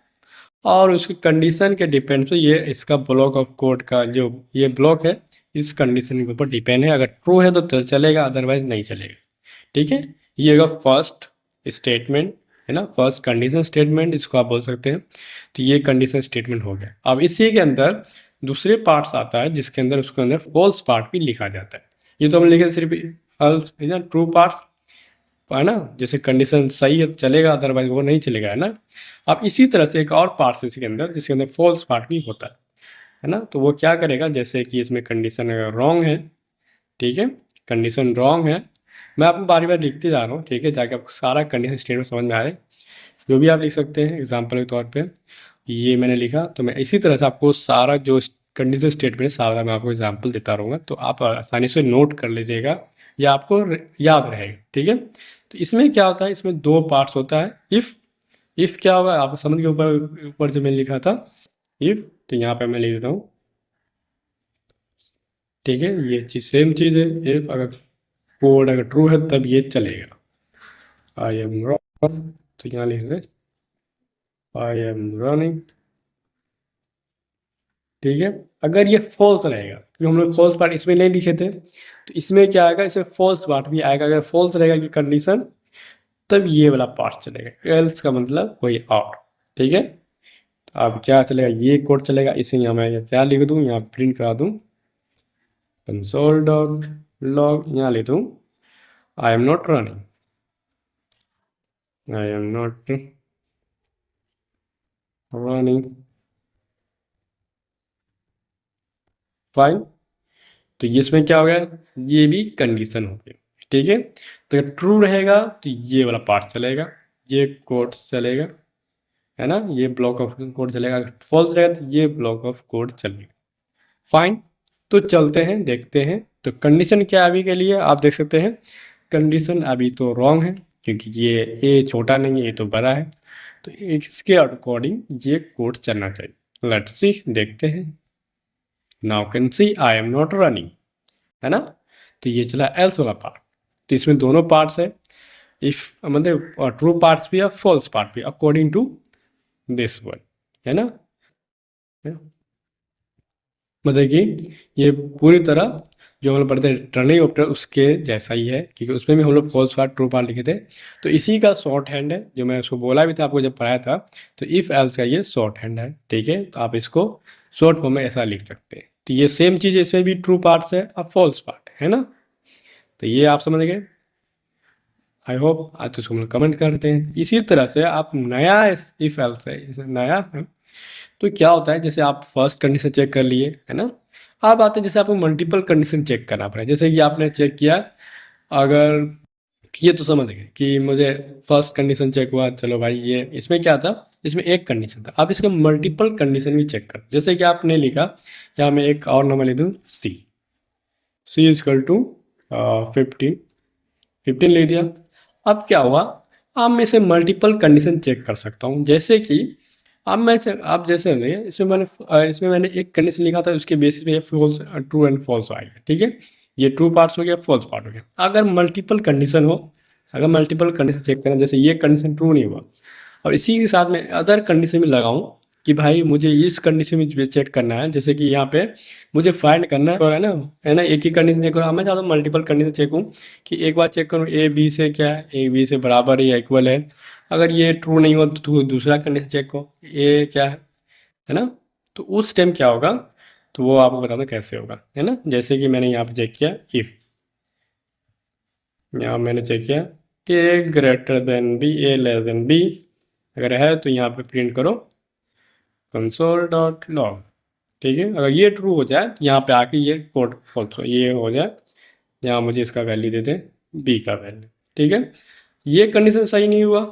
Speaker 1: और उसकी कंडीशन के डिपेंड पे ये इसका ब्लॉक ऑफ कोड का जो ये ब्लॉक है, इस कंडीशन के ऊपर डिपेंड है। अगर ट्रू है तो चलेगा, अदरवाइज नहीं चलेगा। ठीक है, ये होगा फर्स्ट स्टेटमेंट, है ना, फर्स्ट कंडीशन स्टेटमेंट इसको आप बोल सकते हैं। तो ये कंडीशन स्टेटमेंट हो गया। अब इसी के अंदर दूसरे पार्ट्स आता है, जिसके अंदर उसके अंदर फॉल्स पार्ट भी लिखा जाता है। ये तो हम लिखे सिर्फ फॉल्स, है ना, ट्रू पार्ट, है ना, जैसे कंडीशन सही है चलेगा, अदरवाइज वो नहीं चलेगा, है ना। अब इसी तरह से एक और पार्ट है इसके अंदर, जिसके अंदर फॉल्स पार्ट भी होता है ना। तो वो क्या करेगा, जैसे कि इसमें कंडीशन अगर रॉन्ग है, ठीक है, कंडीशन रॉन्ग है, मैं आपको बारी बार लिखते जा रहा हूँ, ठीक है, ताकि आपको सारा कंडीशन स्टेटमेंट समझ में आए। जो भी आप लिख सकते हैं एग्जाम्पल के तौर पे, ये मैंने लिखा, तो मैं इसी तरह से आपको सारा जो कंडीशन स्टेटमेंट है सारा मैं आपको एग्जाम्पल देता रहूँगा, तो आप आसानी से नोट कर लीजिएगा या आपको याद रहेगा। ठीक है, तो इसमें क्या होता है, इसमें दो पार्ट्स होता है। इफ़ क्या होगा, आप समझ के ऊपर ऊपर जो मैंने लिखा था इफ़, तो यहाँ पे मैं लिख देता हूँ। ठीक है, ये चीज़ सेम चीज़ है, इफ़ अगर कोड अगर ट्रू है तब ये चलेगा। आई एम रॉन्ग, तो यहाँ लिख दे आई एम रनिंग। ठीक है, अगर ये फॉल्स रहेगा, क्योंकि हम लोग फॉल्स पार्ट इसमें नहीं लिखे थे, तो इसमें क्या आएगा, इसमें फॉल्स पार्ट भी आएगा। अगर फॉल्स रहेगा कि कंडीशन, तब ये वाला पार्ट चलेगा, एल्स का मतलब कोई और। ठीक है, तो अब क्या चलेगा, ये कोड चलेगा। इसे यहाँ मैं क्या लिख दूँ, यहाँ प्रिंट करा दूँ कंसोल डॉट लॉग, यहाँ लिख दूँ I am not running, I am not running, fine. तो ये इसमें क्या हो गया, ये भी कंडीशन हो गई। ठीक है, तो अगर ट्रू रहेगा तो ये वाला पार्ट चलेगा, ये कोड चलेगा, है ना, ये ब्लॉक ऑफ कोड चलेगा। अगर फॉल्स रहेगा तो ये ब्लॉक ऑफ कोड चलेगा। फाइन, तो चलते हैं देखते हैं। तो कंडीशन क्या है अभी के लिए, आप देख सकते हैं कंडीशन अभी तो रॉन्ग है, क्योंकि ये ए छोटा नहीं है, ये तो बड़ा है। तो इसके अकॉर्डिंग ये कोड चलना चाहिए। लेट्स सी, देखते हैं। Now can C I am not running, है ना। तो ये चला एल्स वाला पार्ट। तो इसमें दोनों पार्ट्स है, इफ मतलब ट्रू पार्ट्स भी है, फॉल्स पार्ट भी, अकॉर्डिंग टू दिस वन, है ना। मतलब कि ये पूरी तरह जो हम लोग पढ़ते हैं टर्निंग ऑपरेटर उसके जैसा ही है, क्योंकि उसमें भी हम लोग फॉल्स पार्ट ट्रू पार्ट लिखे थे। तो इसी का शॉर्ट हैंड है, जो मैं उसको बोला भी था आपको जब पढ़ाया था। तो इफ एल्स का ये शॉर्ट हैंड है, ठीक है। तो आप इसको शॉर्ट फॉर्म में ऐसा लिख सकते हैं। तो ये सेम चीज़ इसमें भी ट्रू पार्ट्स है और फॉल्स पार्ट है ना। तो ये आप समझ गए, आई होप। आज तो इसको हम लोग कमेंट करते हैं। इसी तरह से आप नया इफ एल्स है, इसे नया है। तो क्या होता है, जैसे आप फर्स्ट कंडीशन चेक कर लिए, है ना। अब आते हैं जैसे आपको मल्टीपल कंडीशन चेक करना पड़े, जैसे कि आपने चेक किया, अगर ये तो समझ गए कि मुझे फर्स्ट कंडीशन चेक हुआ, चलो भाई ये इसमें क्या था, इसमें एक कंडीशन था। आप इसके मल्टीपल कंडीशन भी चेक कर, जैसे कि आपने लिखा, या मैं एक और नंबर लिख दूँ, सी इजकल टू 15, 15 लिख दिया। अब क्या हुआ, अब मैं इसे मल्टीपल कंडीशन चेक कर सकता हूँ। जैसे कि अब मैं आप जैसे इसमें मैंने एक कंडीशन लिखा था, उसके बेसिस पे फॉल्स, ट्रू एंड फॉल्स आएगा, ठीक है। ये ट्रू पार्ट्स हो गया, फॉल्स पार्ट हो गया। अगर मल्टीपल कंडीशन हो, अगर मल्टीपल कंडीशन चेक करना, जैसे ये कंडीशन ट्रू नहीं हुआ और इसी के साथ में अदर कंडीशन भी लगाऊं कि भाई मुझे इस कंडीशन में चेक करना है, जैसे कि यहाँ पे मुझे फाइंड करना है, और है ना, एक ही कंडीशन चेक करो। मैं चाहता हूँ मल्टीपल कंडीशन चेक हूँ, कि एक बार चेक करूँ ए बी से क्या है, ए बी से बराबर है या इक्वल है। अगर ये ट्रू नहीं हो तो दूसरा कंडीशन चेक हो, ए क्या है ना। तो उस टाइम क्या होगा, तो वो आपको बताना कैसे होगा, है ना। जैसे कि मैंने यहाँ पे चेक किया, इफ यहाँ मैंने चेक किया ए ग्रेटर देन बी, ए लेस देन बी, अगर है तो यहाँ पे प्रिंट करो कंसोल डॉट लॉग, ठीक है। अगर ये ट्रू हो जाए तो यहाँ पे आके ये कोड फॉल्स ये हो जाए, यहाँ मुझे इसका वैल्यू दे दें, बी का वैल्यू, ठीक है। ये कंडीशन सही नहीं हुआ,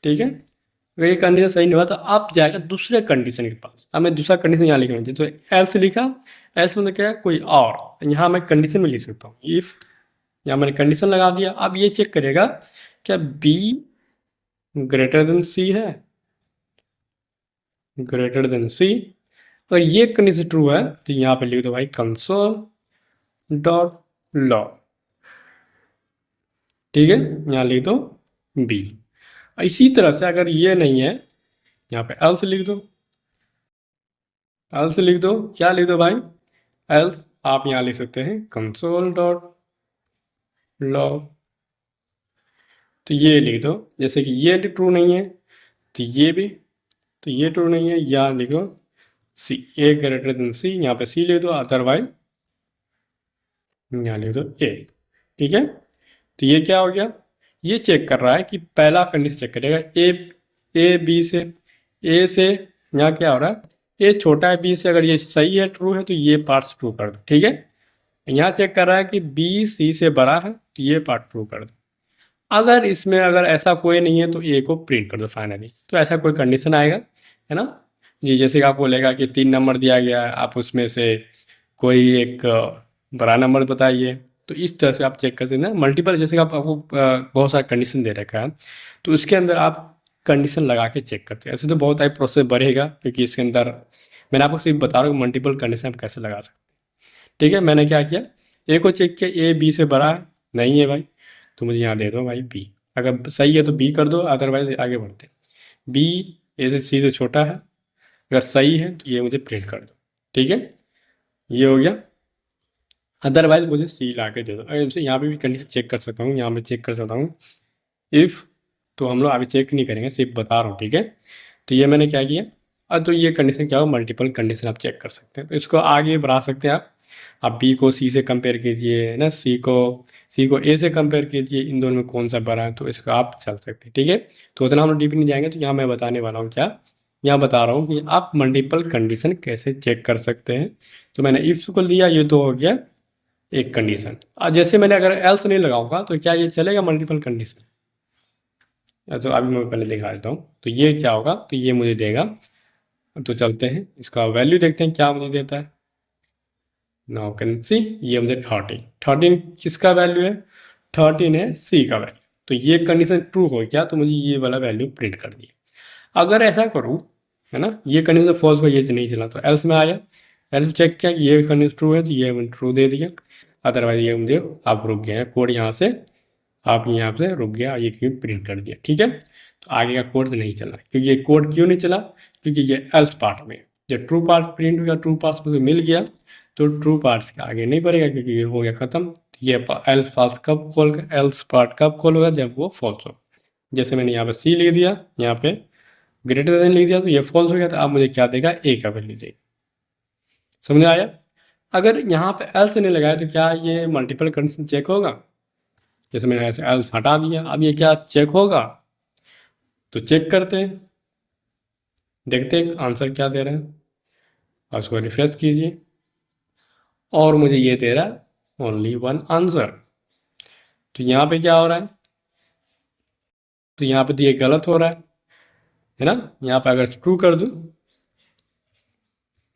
Speaker 1: ठीक है। अगर ये कंडीशन सही नहीं हुआ तो आप जाएगा दूसरे कंडीशन के पास। अब मैं दूसरा कंडीशन यहाँ लिखना चाहिए, तो एल्स लिखा, एल्स मतलब क्या है, कोई और। यहाँ मैं कंडीशन में लिख सकता हूँ इफ, यहाँ मैंने कंडीशन लगा दिया। अब ये चेक करेगा क्या बी ग्रेटर देन सी है, ग्रेटर देन सी। अगर ये कंडीशन ट्रू है तो यहाँ पे लिख दो भाई कंसोल डॉट लॉग, ठीक है। यहाँ लिख दो बी। इसी तरह से अगर ये नहीं है, यहाँ पे एल्स लिख दो, एल्स लिख दो, क्या लिख दो भाई, एल्स। आप यहाँ लिख सकते हैं कंसोल डॉट लॉग। तो ये लिख दो, जैसे कि ये ट्रू नहीं है तो ये भी, तो ये ट्रू नहीं है, यहाँ लिखो सी, ए ग्रेटर देन सी, यहाँ पे सी लिख दो, अदरवाइज यहाँ लिख दो ए, ठीक है। तो ये क्या हो गया, ये चेक कर रहा है कि पहला कंडीशन चेक करेगा, ए बी से, ए से यहाँ क्या हो रहा है, ए छोटा है बी से, अगर ये सही है ट्रू है तो ये पार्ट ट्रू कर दो, ठीक है। यहाँ चेक कर रहा है कि बी सी से बड़ा है तो ये पार्ट ट्रू कर दो। अगर इसमें अगर ऐसा कोई नहीं है तो ए को प्रिंट कर दो फाइनली। तो ऐसा कोई कंडीशन आएगा, है ना जी। जैसे कि आपको बोलेगा कि 3 नंबर दिया गया है, आप उसमें से कोई एक बड़ा नंबर बताइए। तो इस तरह से आप चेक कर सकते हैं मल्टीपल, जैसे कि आपको बहुत सारा कंडीशन दे रखा है, तो उसके अंदर आप कंडीशन लगा के चेक करते हैं। ऐसे तो बहुत टाइप प्रोसेस बढ़ेगा, क्योंकि इसके अंदर मैंने आपको सिर्फ बता रहा हूँ मल्टीपल कंडीशन आप कैसे लगा सकते हैं, ठीक है। मैंने क्या किया, ए को चेक किया, ए बी से बड़ा है, नहीं है भाई, तो मुझे यहाँ दे दो भाई बी। अगर सही है तो बी कर दो, अदरवाइज आगे बढ़ते हैं। बी ए से सी से छोटा है, अगर सही है तो ये मुझे प्रिंट कर दो, ठीक है। ये हो गया, अदरवाइज मुझे सी ला के दे दो। अगर यहाँ पे भी कंडीशन चेक कर सकता हूँ, यहाँ पे चेक कर सकता हूँ इफ़, तो हम लोग अभी चेक नहीं करेंगे, सिर्फ बता रहा हूँ, ठीक है। तो ये मैंने क्या किया, अब तो ये कंडीशन क्या हो, मल्टीपल कंडीशन आप चेक कर सकते हैं। तो इसको आगे बढ़ा सकते हैं आप बी को सी से कंपेयर कीजिए, है ना, सी को ए से कंपेयर कीजिए, इन दोनों में कौन सा बड़ा है, तो इसको आप चल सकते हैं, ठीक है। तो उतना हम लोग डीप नहीं जाएंगे। तो यहाँ मैं बताने वाला हूँ क्या, यहाँ बता रहा हूँ कि आप मल्टीपल कंडीशन कैसे चेक कर सकते हैं। तो मैंने इफ़ को लिया, ये तो हो गया एक कंडीशन। जैसे मैंने अगर एल्स नहीं लगाऊंगा तो क्या ये चलेगा मल्टीपल कंडीशन, तो अभी मैं पहले दिखा देता हूँ। तो ये क्या होगा, तो ये मुझे देगा। तो चलते हैं इसका वैल्यू देखते हैं क्या मुझे देता है। नाउ कैन सी, ये मुझे 13 किसका वैल्यू है, 13 है सी का वैल्यू। तो ये कंडीशन ट्रू हो गया तो मुझे ये वाला वैल्यू प्रिंट कर दिया। अगर ऐसा करूँ, है ना, ये कंडीशन फॉल्स हो, ये तो नहीं चला, तो एल्स में आया, एल्स चेक किया कि ये कंडीशन ट्रू है तो ये मैंने ट्रू दे दिया। अदरवाइज ये मुझे आप रुक गए हैं कोड यहाँ से, आप यहाँ से रुक गया, ये क्यों प्रिंट कर दिया, ठीक है। तो आगे का कोड नहीं चला, क्योंकि ये कोड क्यों नहीं चला, क्योंकि ये एल्स पार्ट में जब ट्रू पार्ट प्रिंट हुआ, ट्रू पार्ट मुझे मिल गया, तो ट्रू पार्ट्स के आगे नहीं बढ़ेगा क्योंकि ये हो गया खत्म। ये एल्स पार्ट कब कॉल, एल्स पार्ट कब कॉल होगा, जब वो फॉल्स हो। जैसे मैंने यहाँ पे सी लिख दिया, यहाँ पे ग्रेटर देन लिख दिया, तो ये फॉल्स हो गया, तो आप मुझे क्या देगा, ए का वैल्यू देगा। समझ में आया। अगर यहाँ पे एल्स नहीं लगाया तो क्या ये मल्टीपल कंडीशन चेक होगा, जैसे मैंने ऐसे एल्स हटा दिया, अब ये क्या चेक होगा, तो चेक करते हैं, देखते हैं आंसर क्या दे रहे हैं। और उसको रिफ्रेश कीजिए और मुझे ये दे रहा है ओनली वन आंसर। तो यहाँ पे क्या हो रहा है, तो यहाँ पे तो ये गलत हो रहा है ना। यहाँ पे अगर ट्रू कर दूँ,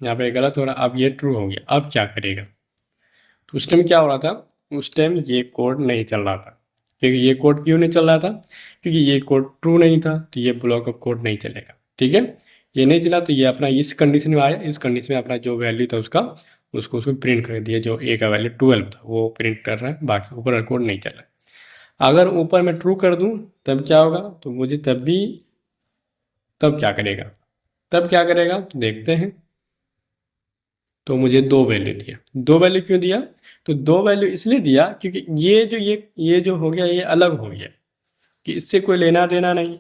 Speaker 1: यहाँ पे गलत हो रहा है, अब ये ट्रू हो गया। अब क्या करेगा, तो उस टाइम क्या हो रहा था, उस टाइम ये कोड नहीं चल रहा था। क्योंकि ये कोड क्यों नहीं चल रहा था, क्योंकि ये कोड ट्रू नहीं था, तो ये ब्लॉक ऑफ कोड नहीं चलेगा, ठीक है। ये नहीं चला तो ये अपना इस कंडीशन में आया, इस कंडीशन में अपना जो वैल्यू था उसका, उसको उसको प्रिंट कर दिया, जो ए का वैल्यू 12 था वो प्रिंट कर रहा है, बाकी ऊपर का कोड नहीं चल रहा है। अगर ऊपर मैं ट्रू कर दूं तब क्या होगा, तो मुझे तब भी, तब क्या करेगा, तब क्या करेगा तो देखते हैं। तो मुझे दो वैल्यू दिया, दो वैल्यू क्यों दिया, तो दो वैल्यू इसलिए दिया क्योंकि ये जो हो गया ये अलग हो गया, कि इससे कोई लेना देना नहीं,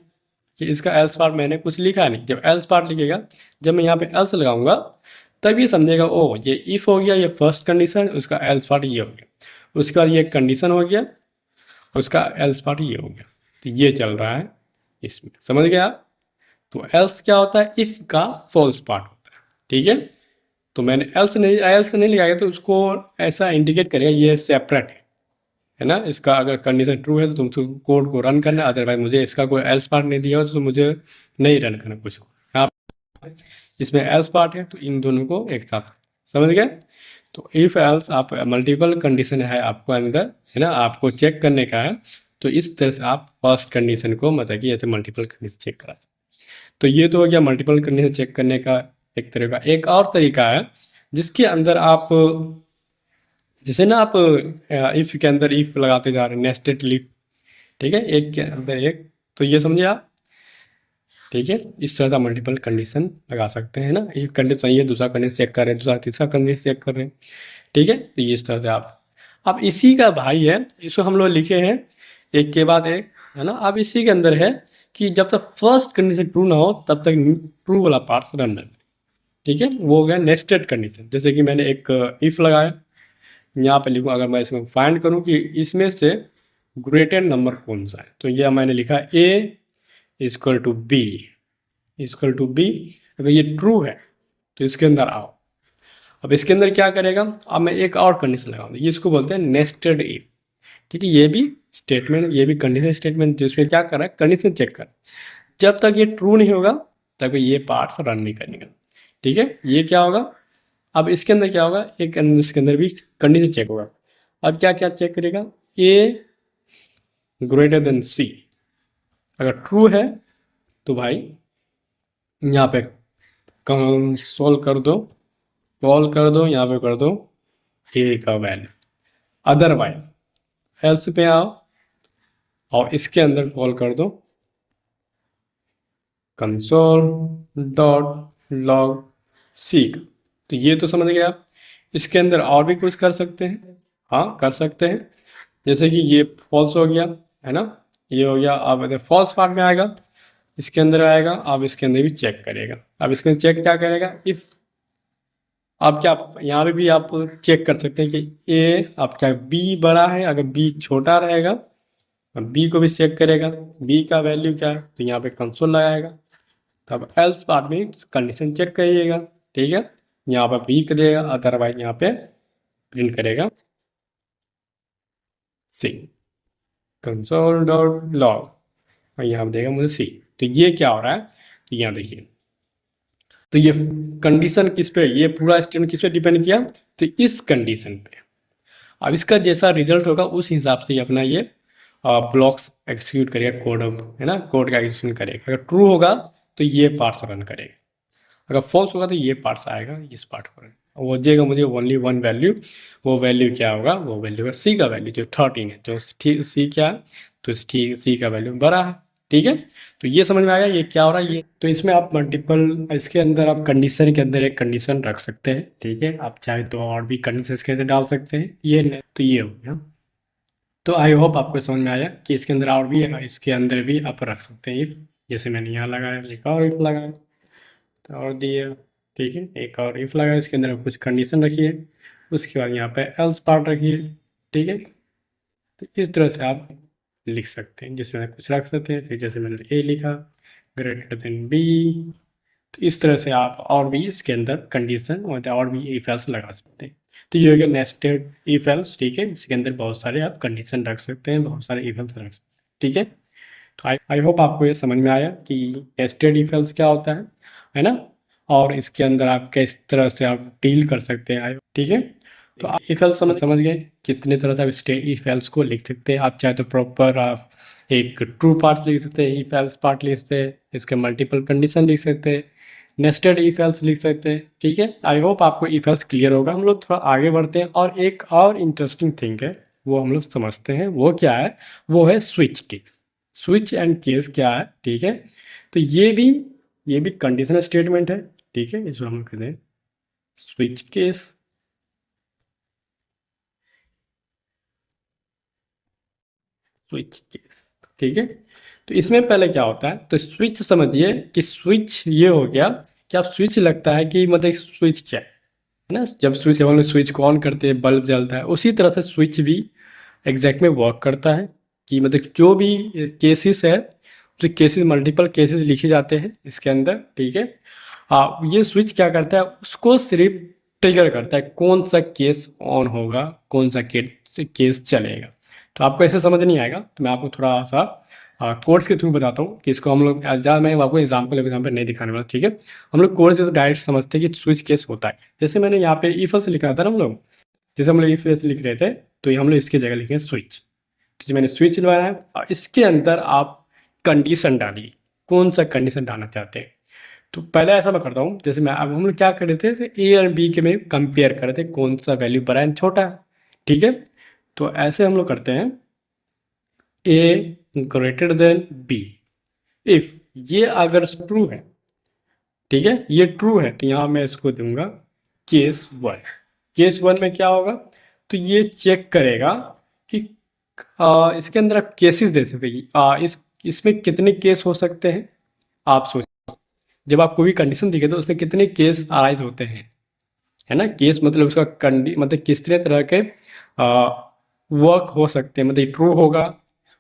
Speaker 1: कि इसका एल्स पार्ट मैंने कुछ लिखा नहीं। जब एल्स पार्ट लिखेगा, जब मैं यहाँ पे एल्स लगाऊंगा, तब ये समझेगा ओ ये इफ हो गया, ये फर्स्ट कंडीशन, उसका एल्स पार्ट ये हो गया, उसके बाद ये कंडीशन हो गया, उसका एल्स पार्ट ये हो गया। तो ये चल रहा है इसमें, समझ गया आप। तो एल्स क्या होता है, इफ का फॉल्स पार्ट होता है, ठीक है। तो मैंने एल्स नहीं लिया तो उसको ऐसा इंडिकेट करेगा ये सेपरेट है ना। इसका अगर कंडीशन ट्रू है तो तुमको कोड को रन करना, अदरवाइज मुझे इसका कोई एल्स पार्ट नहीं दिया हो तो मुझे नहीं रन करना कुछ को। आप इसमें एल्स पार्ट है तो इन दोनों को एक साथ, समझ गए। तो इफ एल्स आप मल्टीपल कंडीशन है आपको अंदर, है ना, आपको चेक करने का है, तो इस तरह से आप फर्स्ट कंडीशन को मतलब कि ऐसे मल्टीपल कंडीशन चेक करा सकते। तो ये तो हो गया मल्टीपल कंडीशन चेक करने का एक तरह का। एक और तरीका है जिसके अंदर आप, जैसे ना आप इफ के अंदर इफ लगाते जा रहे हैं, नेस्टेड इफ, ठीक है, एक के अंदर एक, तो ये समझे आप, ठीक है। इस तरह का मल्टीपल कंडीशन लगा सकते हैं ना, एक कंडीशन ये दूसरा कंडीशन चेक कर रहे हैं, दूसरा तीसरा कंडीशन चेक कर रहे हैं, ठीक है। तो ये इस तरह से आप, अब इसी का भाई है, इसको हम लोग लिखे हैं एक के बाद एक, है ना। अब इसी के अंदर है कि जब तक फर्स्ट कंडीशन ट्रू ना हो तब तक ट्रू वाला पार्ट रन है, ठीक है। वो हो गया नेस्टेड कंडीशन। जैसे कि मैंने एक इफ लगाया, यहाँ पे लिखूँ, अगर मैं इसमें फाइंड करूँ कि इसमें से ग्रेटर नंबर कौन सा है, तो यह मैंने लिखा A equal to B, equal to B. अगर ये ट्रू है तो इसके अंदर आओ। अब इसके अंदर क्या करेगा, अब मैं एक और कंडीशन लगाऊंगा, ये इसको बोलते हैं नेस्टेड इफ, ठीक है। ये भी स्टेटमेंट, ये भी कंडीशन स्टेटमेंट, जिसमें क्या कर रहा है, कंडीशन चेक कर। जब तक ये ट्रू नहीं होगा तब ये पार्ट्स रन नहीं करेगा, ठीक है। ये क्या होगा, अब इसके अंदर क्या होगा, एक इसके अंदर भी कंडीशन चेक होगा। अब क्या क्या चेक करेगा, ए ग्रेटर देन सी, अगर ट्रू है तो भाई यहाँ पे कंसोल कर दो, कॉल कर दो, यहाँ पे कर दो ए का वैल्यू। अदरवाइज एल्स पे आओ और इसके अंदर कॉल कर दो कंसोल डॉट लॉग सीक। तो ये तो समझ गए आप। इसके अंदर और भी कुछ कर सकते हैं, हाँ कर सकते हैं। जैसे कि ये फॉल्स हो गया, है ना, ये हो गया। अब फॉल्स पार्ट में आएगा, इसके अंदर आएगा, अब इसके अंदर भी चेक करेगा। अब इसके अंदर चेक क्या करेगा, इफ, आप क्या यहाँ पे भी आप चेक कर सकते हैं कि ए आप क्या बी बड़ा है, अगर बी छोटा रहेगा, अब बी को भी चेक करेगा, बी का वैल्यू क्या है, तो यहाँ पे कंसोल लगाएगा। तब एल्स पार्ट में कंडीशन चेक करिएगा, ठीक है। यहाँ पर बी करेगा, अदरवाइज यहाँ पे प्रिंट करेगा सी, कंसोल डॉट लॉग। और यहाँ पे देगा मुझे सी। तो ये क्या हो रहा है, तो यहाँ देखिए, तो ये कंडीशन किस पे, ये पूरा स्टेटमेंट किस पे डिपेंड किया, तो इस कंडीशन पे। अब इसका जैसा रिजल्ट होगा उस हिसाब से ही अपना ये ब्लॉक्स एक्सिक्यूट करेगा, कोड, है ना, कोड का एग्जीक्यूशन करेगा। अगर ट्रू होगा तो ये पार्ट्स रन करेगा, अगर फॉल्स होगा तो ये पार्ट्स आएगा, इस पार्ट पर वो देगा मुझे ओनली वन वैल्यू। वो वैल्यू क्या होगा, वो वैल्यू है सी का वैल्यू जो 13 है, जो सी क्या है, तो सी का वैल्यू बड़ा है। ठीक है, तो ये समझ में आया ये क्या हो रहा है। ये तो इसमें आप मल्टीपल, इसके अंदर आप कंडीशन के अंदर एक कंडीशन रख सकते हैं। ठीक है, आप चाहे तो और भी कंडीशन इसके अंदर डाल सकते हैं, ये नहीं तो ये हो गया। तो आई होप आपको समझ में आया कि इसके अंदर और भी है, इसके अंदर भी आप रख सकते हैं if, जैसे मैंने यहाँ लगाया, एक और if लगाया, तो और दिए। ठीक है, एक और if लगाया, इसके अंदर आप कुछ कंडीशन रखिए, उसके बाद यहाँ पे else पार्ट रखिए। ठीक है, तो इस तरह से आप लिख सकते हैं, जैसे मैंने कुछ रख सकते हैं, फिर जैसे मैंने ए लिखा ग्रेटर देन बी। तो इस तरह से आप और भी इसके अंदर कंडीशन और भी इफ एल्स लगा सकते हैं। तो ये हो गया नेस्टेड इफ एल्स। ठीक है, इसके अंदर बहुत सारे आप कंडीशन रख सकते हैं, बहुत सारे इफ एल्स रख सकते हैं। ठीक है, तो आई होप आपको ये समझ में आया कि नेस्टेड इफ एल्स क्या होता है ना, और इसके अंदर आप किस तरह से आप डील कर सकते हैं। ठीक है, तो आप इफ एल्स समझ गए, कितने तरह से आप इफ एल्स को लिख सकते हैं। आप चाहे तो प्रॉपर आप एक ट्रू पार्ट लिख सकते हैं, इफ एल्स पार्ट लिख सकते हैं, इसके मल्टीपल कंडीशन लिख सकते हैं, नेस्टेड इफ एल्स लिख सकते हैं। ठीक है, आई होप आपको इफ एल्स क्लियर होगा। हम लोग थोड़ा आगे बढ़ते हैं और एक और इंटरेस्टिंग थिंग है वो हम लोग समझते हैं, वो क्या है, वो है switch case. Switch and case क्या है, ठीक है, तो ये भी कंडीशनल स्टेटमेंट है। ठीक है, इसको हम लोग कहते हैं स्विच केस। स्विच केस, ठीक है, तो इसमें पहले क्या होता है, तो स्विच समझिए कि स्विच ये हो गया कि आप स्विच लगता है कि मतलब स्विच क्या है ना, जब स्विच हम लोग स्विच को ऑन करते हैं बल्ब जलता है, उसी तरह से स्विच भी एग्जैक्ट में वर्क करता है। कि मतलब जो भी केसेस है, जो केसेस मल्टीपल केसेस लिखे जाते हैं इसके अंदर। ठीक है, ये स्विच क्या करता है, उसको सिर्फ ट्रिगर करता है, कौन सा केस ऑन होगा, कौन सा केस चलेगा। तो आपको ऐसे समझ नहीं आएगा, तो मैं आपको थोड़ा सा कोड्स के थ्रू बताता हूँ कि इसको हम लोग ज़्यादा, मैं आपको एग्जाम्पल नहीं दिखाने वाला। ठीक है, हम लोग कोड से तो डायरेक्ट समझते हैं कि स्विच केस होता है। जैसे मैंने यहाँ पे इफ एल्स लिखा था ना हम लोग, जैसे हम लोग इफ एल्स लिख रहे थे, तो ये हम लोग इसकी जगह लिखेंगे स्विच। तो जो मैंने स्विच लगाया है और इसके अंदर आप कंडीशन डालिए, कौन सा कंडीशन डालना चाहते हैं। तो पहले ऐसा मैं करता हूँ, जैसे मैं, अब हम लोग क्या कर रहे थे, जैसे ए और बी के में कंपेयर कर रहे थे कौन सा वैल्यू बड़ा है छोटा है। ठीक है, तो ऐसे हम लोग करते हैं ए ग्रेटर देन बी, इफ ये अगर ट्रू है, ठीक है, ये ट्रू है, तो यहाँ मैं इसको दूंगा केस वन। केस वन में क्या होगा, तो ये चेक करेगा कि इसके अंदर आप केसेस दे सकते हैं इसमें कितने केस हो सकते हैं। आप सोचिए, जब आप कोई भी कंडीशन दिखे तो उसमें कितने केस अराइज होते हैं, है ना। केस मतलब उसका मतलब किस तरह के वर्क हो सकते हैं, मतलब ट्रू होगा,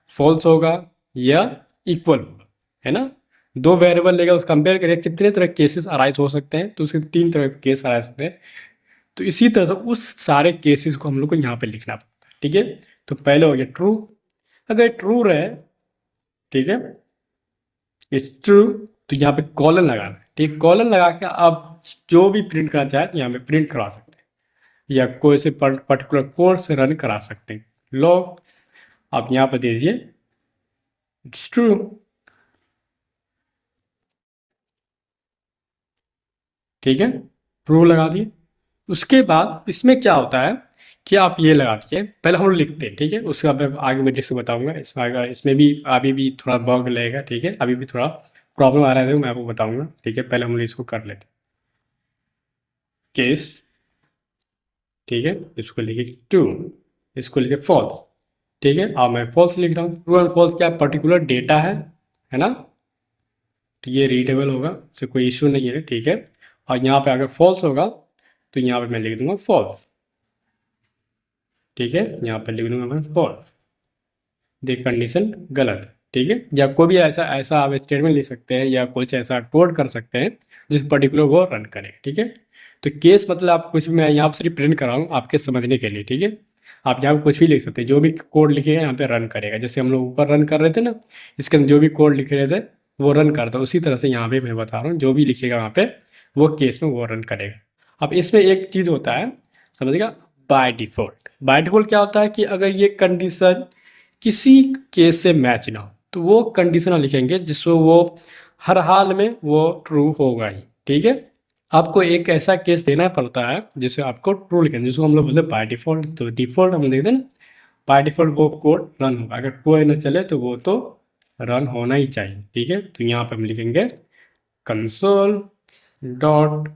Speaker 1: फॉल्स होगा या इक्वल होगा, है ना। दो वेरिएबल लेगा, उस कंपेयर करेगा कितने तरह केसेस अराइज हो सकते हैं, तो उसके तीन तरह के केस अराइज होते हैं। तो इसी तरह से उस सारे केसेस को हम लोग को यहाँ पे लिखना पड़ता है। ठीक है, तो पहले हो गया ट्रू, अगर ट्रू रहे, ठीक है, इट्स ट्रू, तो यहाँ पे कॉलन लगाना है। ठीक, कॉलन लगा के आप जो भी प्रिंट करना चाहें यहाँ पे प्रिंट करा सकते हैं, या कोई से पर्टिकुलर कोड से रन करा सकते हैं। लॉग आप यहाँ पे दीजिए इट्स ट्रू। ठीक है, ट्रू लगा दिए। उसके बाद इसमें क्या होता है कि आप ये लगा दिए, पहले हम लोग लिखते हैं। ठीक है, उसके बाद मैं आगे वजह से बताऊंगा, इसमें भी अभी भी थोड़ा बग लगेगा। ठीक है, अभी भी थोड़ा प्रॉब्लम आ रहा है, मैं आपको बताऊंगा। ठीक है, पहले हम लोग इसको कर लेते हैं केस। ठीक है, इसको लिखे ट्रू, इसको लिखे फॉल्स। ठीक है, अब मैं फॉल्स लिख रहा हूँ। ट्रू एंड फॉल्स क्या पर्टिकुलर डेटा है ना, तो ये रीडेबल होगा, इससे कोई इश्यू नहीं है। ठीक है, और यहाँ पे अगर फॉल्स होगा तो यहाँ पे मैं लिख दूंगा फॉल्स। ठीक है, यहाँ पे लिख दूंगा मैं फॉल्स, देख कंडीशन गलत है। ठीक है, या कोई भी ऐसा ऐसा आप स्टेटमेंट लिख सकते हैं या कुछ ऐसा कोड कर सकते हैं जिस पर्टिकुलर वो रन करे। ठीक है, तो केस मतलब आप कुछ, मैं यहाँ पर सिर्फ प्रिंट कर रहा हूँ आपके समझने के लिए। ठीक है, आप यहाँ पे कुछ भी लिख सकते हैं, जो भी कोड लिखेगा यहाँ पे रन करेगा। जैसे हम लोग ऊपर रन कर रहे थे ना, इसके अंदर जो भी कोड लिख रहे थे वो रन करता है, उसी तरह से यहाँ पे मैं बता रहा हूँ, जो भी लिखेगा वहाँ पे वो केस में वो रन करेगा। अब इसमें एक चीज़ होता है, समझिएगा, बाय डिफ़ॉल्ट। बाय डिफ़ॉल्ट क्या होता है कि अगर ये कंडीशन किसी केस से मैच ना हो तो वो कंडीशन लिखेंगे जिसमें वो हर हाल में वो ट्रू होगा ही, ठीक है। आपको एक ऐसा केस देना पड़ता है जिसे आपको ट्रू लिखना, जिसको हम लोग बोलते हैं बाय डिफ़ॉल्ट। तो डिफ़ॉल्ट हम देखते हैं ना, बाय डिफ़ॉल्ट वो कोड रन होगा, अगर कोई ना चले तो वो तो रन होना ही चाहिए, ठीक है। तो यहाँ पे हम लिखेंगे कंसोल डॉट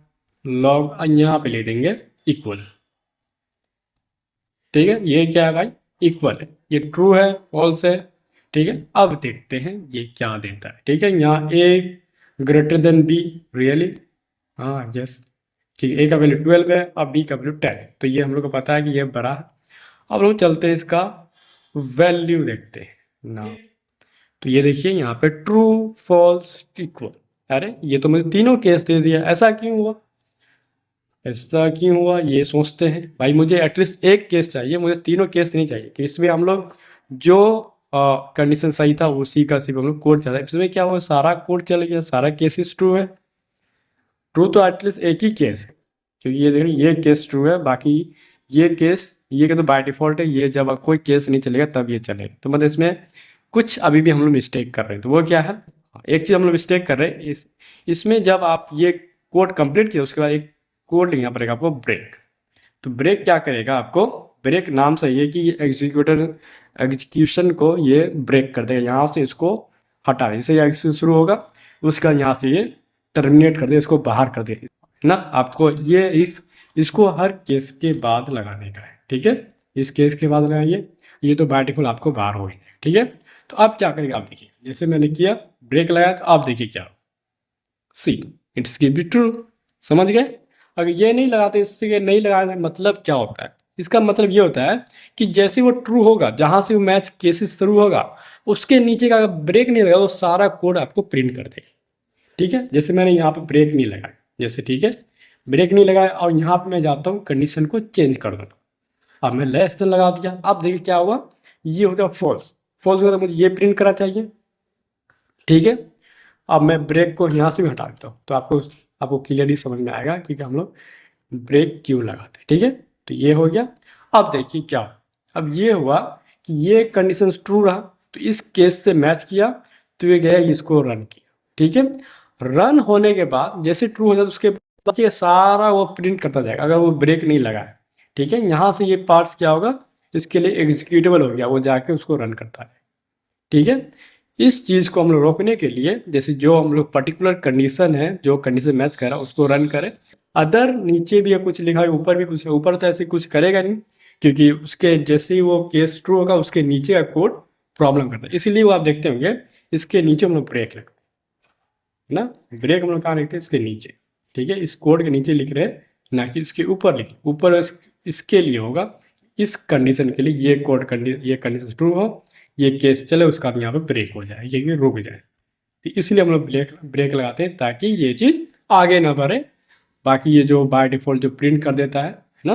Speaker 1: लॉग, यहाँ पे ले देंगे इक्वल, ठीक है। ये क्या है भाई, इक्वल है, ये ट्रू है फॉल्स है, ठीक है। अब देखते हैं ये क्या देता है, ठीक है। यहाँ ए ग्रेटर देन बी, रियली, हाँ यस, ठीक है। ए का वैल्यू 12 है और बी का वैल्यू 10 है, तो ये हम लोग को पता है कि ये बड़ा है। अब लोग चलते हैं इसका वैल्यू देखते हैं ना। तो ये देखिए यहाँ पे ट्रू फॉल्स इक्वल, अरे ये तो मुझे तीनों केस दे दिया, ऐसा क्यों हुआ, ऐसा क्यों हुआ, ये सोचते हैं भाई, मुझे एटलीस्ट एक केस चाहिए, मुझे तीनों केस नहीं चाहिए। कि इसमें हम लोग जो कंडीशन सही था उसी का सिर्फ हम लोग कोड चला, इसमें क्या हुआ, सारा कोड चल गया, सारा केसेस ट्रू है। ट्रू तो एटलीस्ट एक ही केस है, क्योंकि ये देखिए ये केस ट्रू है, बाकी ये केस, ये तो बाय डिफॉल्ट है, ये जब कोई केस नहीं चलेगा तब ये चलेगा। तो मतलब इसमें कुछ अभी भी हम लोग मिस्टेक कर रहे हैं, तो वो क्या है, एक चीज़ हम लोग मिस्टेक कर रहे हैं इसमें, जब आप ये कोड कंप्लीट किया उसके बाद एक कोड लिखना पड़ेगा आपको, ब्रेक। तो ब्रेक क्या करेगा आपको, ब्रेक नाम से ये कि एग्जीक्यूशन को ये ब्रेक कर देगा, यहाँ से इसको हटा दे, जैसे ये एग्जीक्यूशन शुरू होगा उसका यहाँ से ये टर्मिनेट कर दे, इसको बाहर कर दे, है ना। आपको ये इसको हर केस के बाद लगाने का है, ठीक है। इस केस के बाद लगाइए, ये तो बाय डिफॉल्ट आपको बाहर हो गया, ठीक है। तो आप क्या करेंगे, आप देखिए जैसे मैंने किया, ब्रेक लगाया, तो आप देखिए क्या, सी इट्स गिव बी ट्रू, समझ गए। अगर ये नहीं लगाते, इससे ये नहीं लगाने का मतलब क्या होता है, इसका मतलब ये होता है कि जैसे वो ट्रू होगा, जहां से वो मैच केसेस शुरू होगा उसके नीचे का अगर ब्रेक नहीं लगा तो सारा कोड आपको प्रिंट कर देगा, ठीक है। जैसे मैंने यहाँ पे ब्रेक नहीं लगाया, जैसे, ठीक है, ब्रेक नहीं लगाया और यहाँ पे मैं जाता हूँ कंडीशन को चेंज कर दूँगा, अब मैं लेस देन लगा दिया, अब देखिए क्या हुआ, ये हो गया फॉल्स। फॉल्स होगा तो मुझे ये प्रिंट करा चाहिए, ठीक है। अब मैं ब्रेक को यहाँ से भी हटा देता हूँ, तो आपको आपको क्लियरली समझ में आएगा क्योंकि हम लोग ब्रेक क्यों लगाते हैं, ठीक है। तो ये हो गया। अब देखिए क्या, अब ये हुआ कि ये कंडीशन ट्रू रहा, तो इस केस से मैच किया, तो ये गया इसको रन किया, ठीक है। रन होने के बाद जैसे ट्रू हो जाता उसके बाद ये सारा वो प्रिंट करता जाएगा, अगर वो ब्रेक नहीं लगाए, ठीक है। यहाँ से ये पार्ट्स क्या होगा, इसके लिए एग्जीक्यूटेबल हो गया, वो जाके उसको रन करता है, ठीक है। इस चीज़ को हम लोग रोकने के लिए, जैसे जो हम लोग पर्टिकुलर कंडीशन है, जो कंडीशन मैच कर रहा है उसको रन करें, अदर नीचे भी कुछ लिखा है, ऊपर भी कुछ है, ऊपर तो ऐसे कुछ करेगा नहीं, क्योंकि उसके जैसे ही वो केस ट्रू होगा उसके नीचे का कोड प्रॉब्लम करता है, इसीलिए वो आप देखते होंगे इसके नीचे हम लोग ब्रेक लिखते हैं ना। ब्रेक हम लोग कहाँ लिखते हैं, इसके नीचे, ठीक है, इस कोड के नीचे लिख रहे हैं, ना कि उसके ऊपर लिख, ऊपर इसके लिए होगा, इस कंडीशन के लिए ये कोड ये कंडीशन ट्रू हो, ये केस चले, उसका भी यहाँ पे ब्रेक हो जाए, ये रुक जाए। तो इसलिए हम लोग ब्रेक ब्रेक लगाते हैं ताकि ये चीज़ आगे ना बढ़े। बाकी ये जो बाय डिफॉल्ट जो प्रिंट कर देता है ना,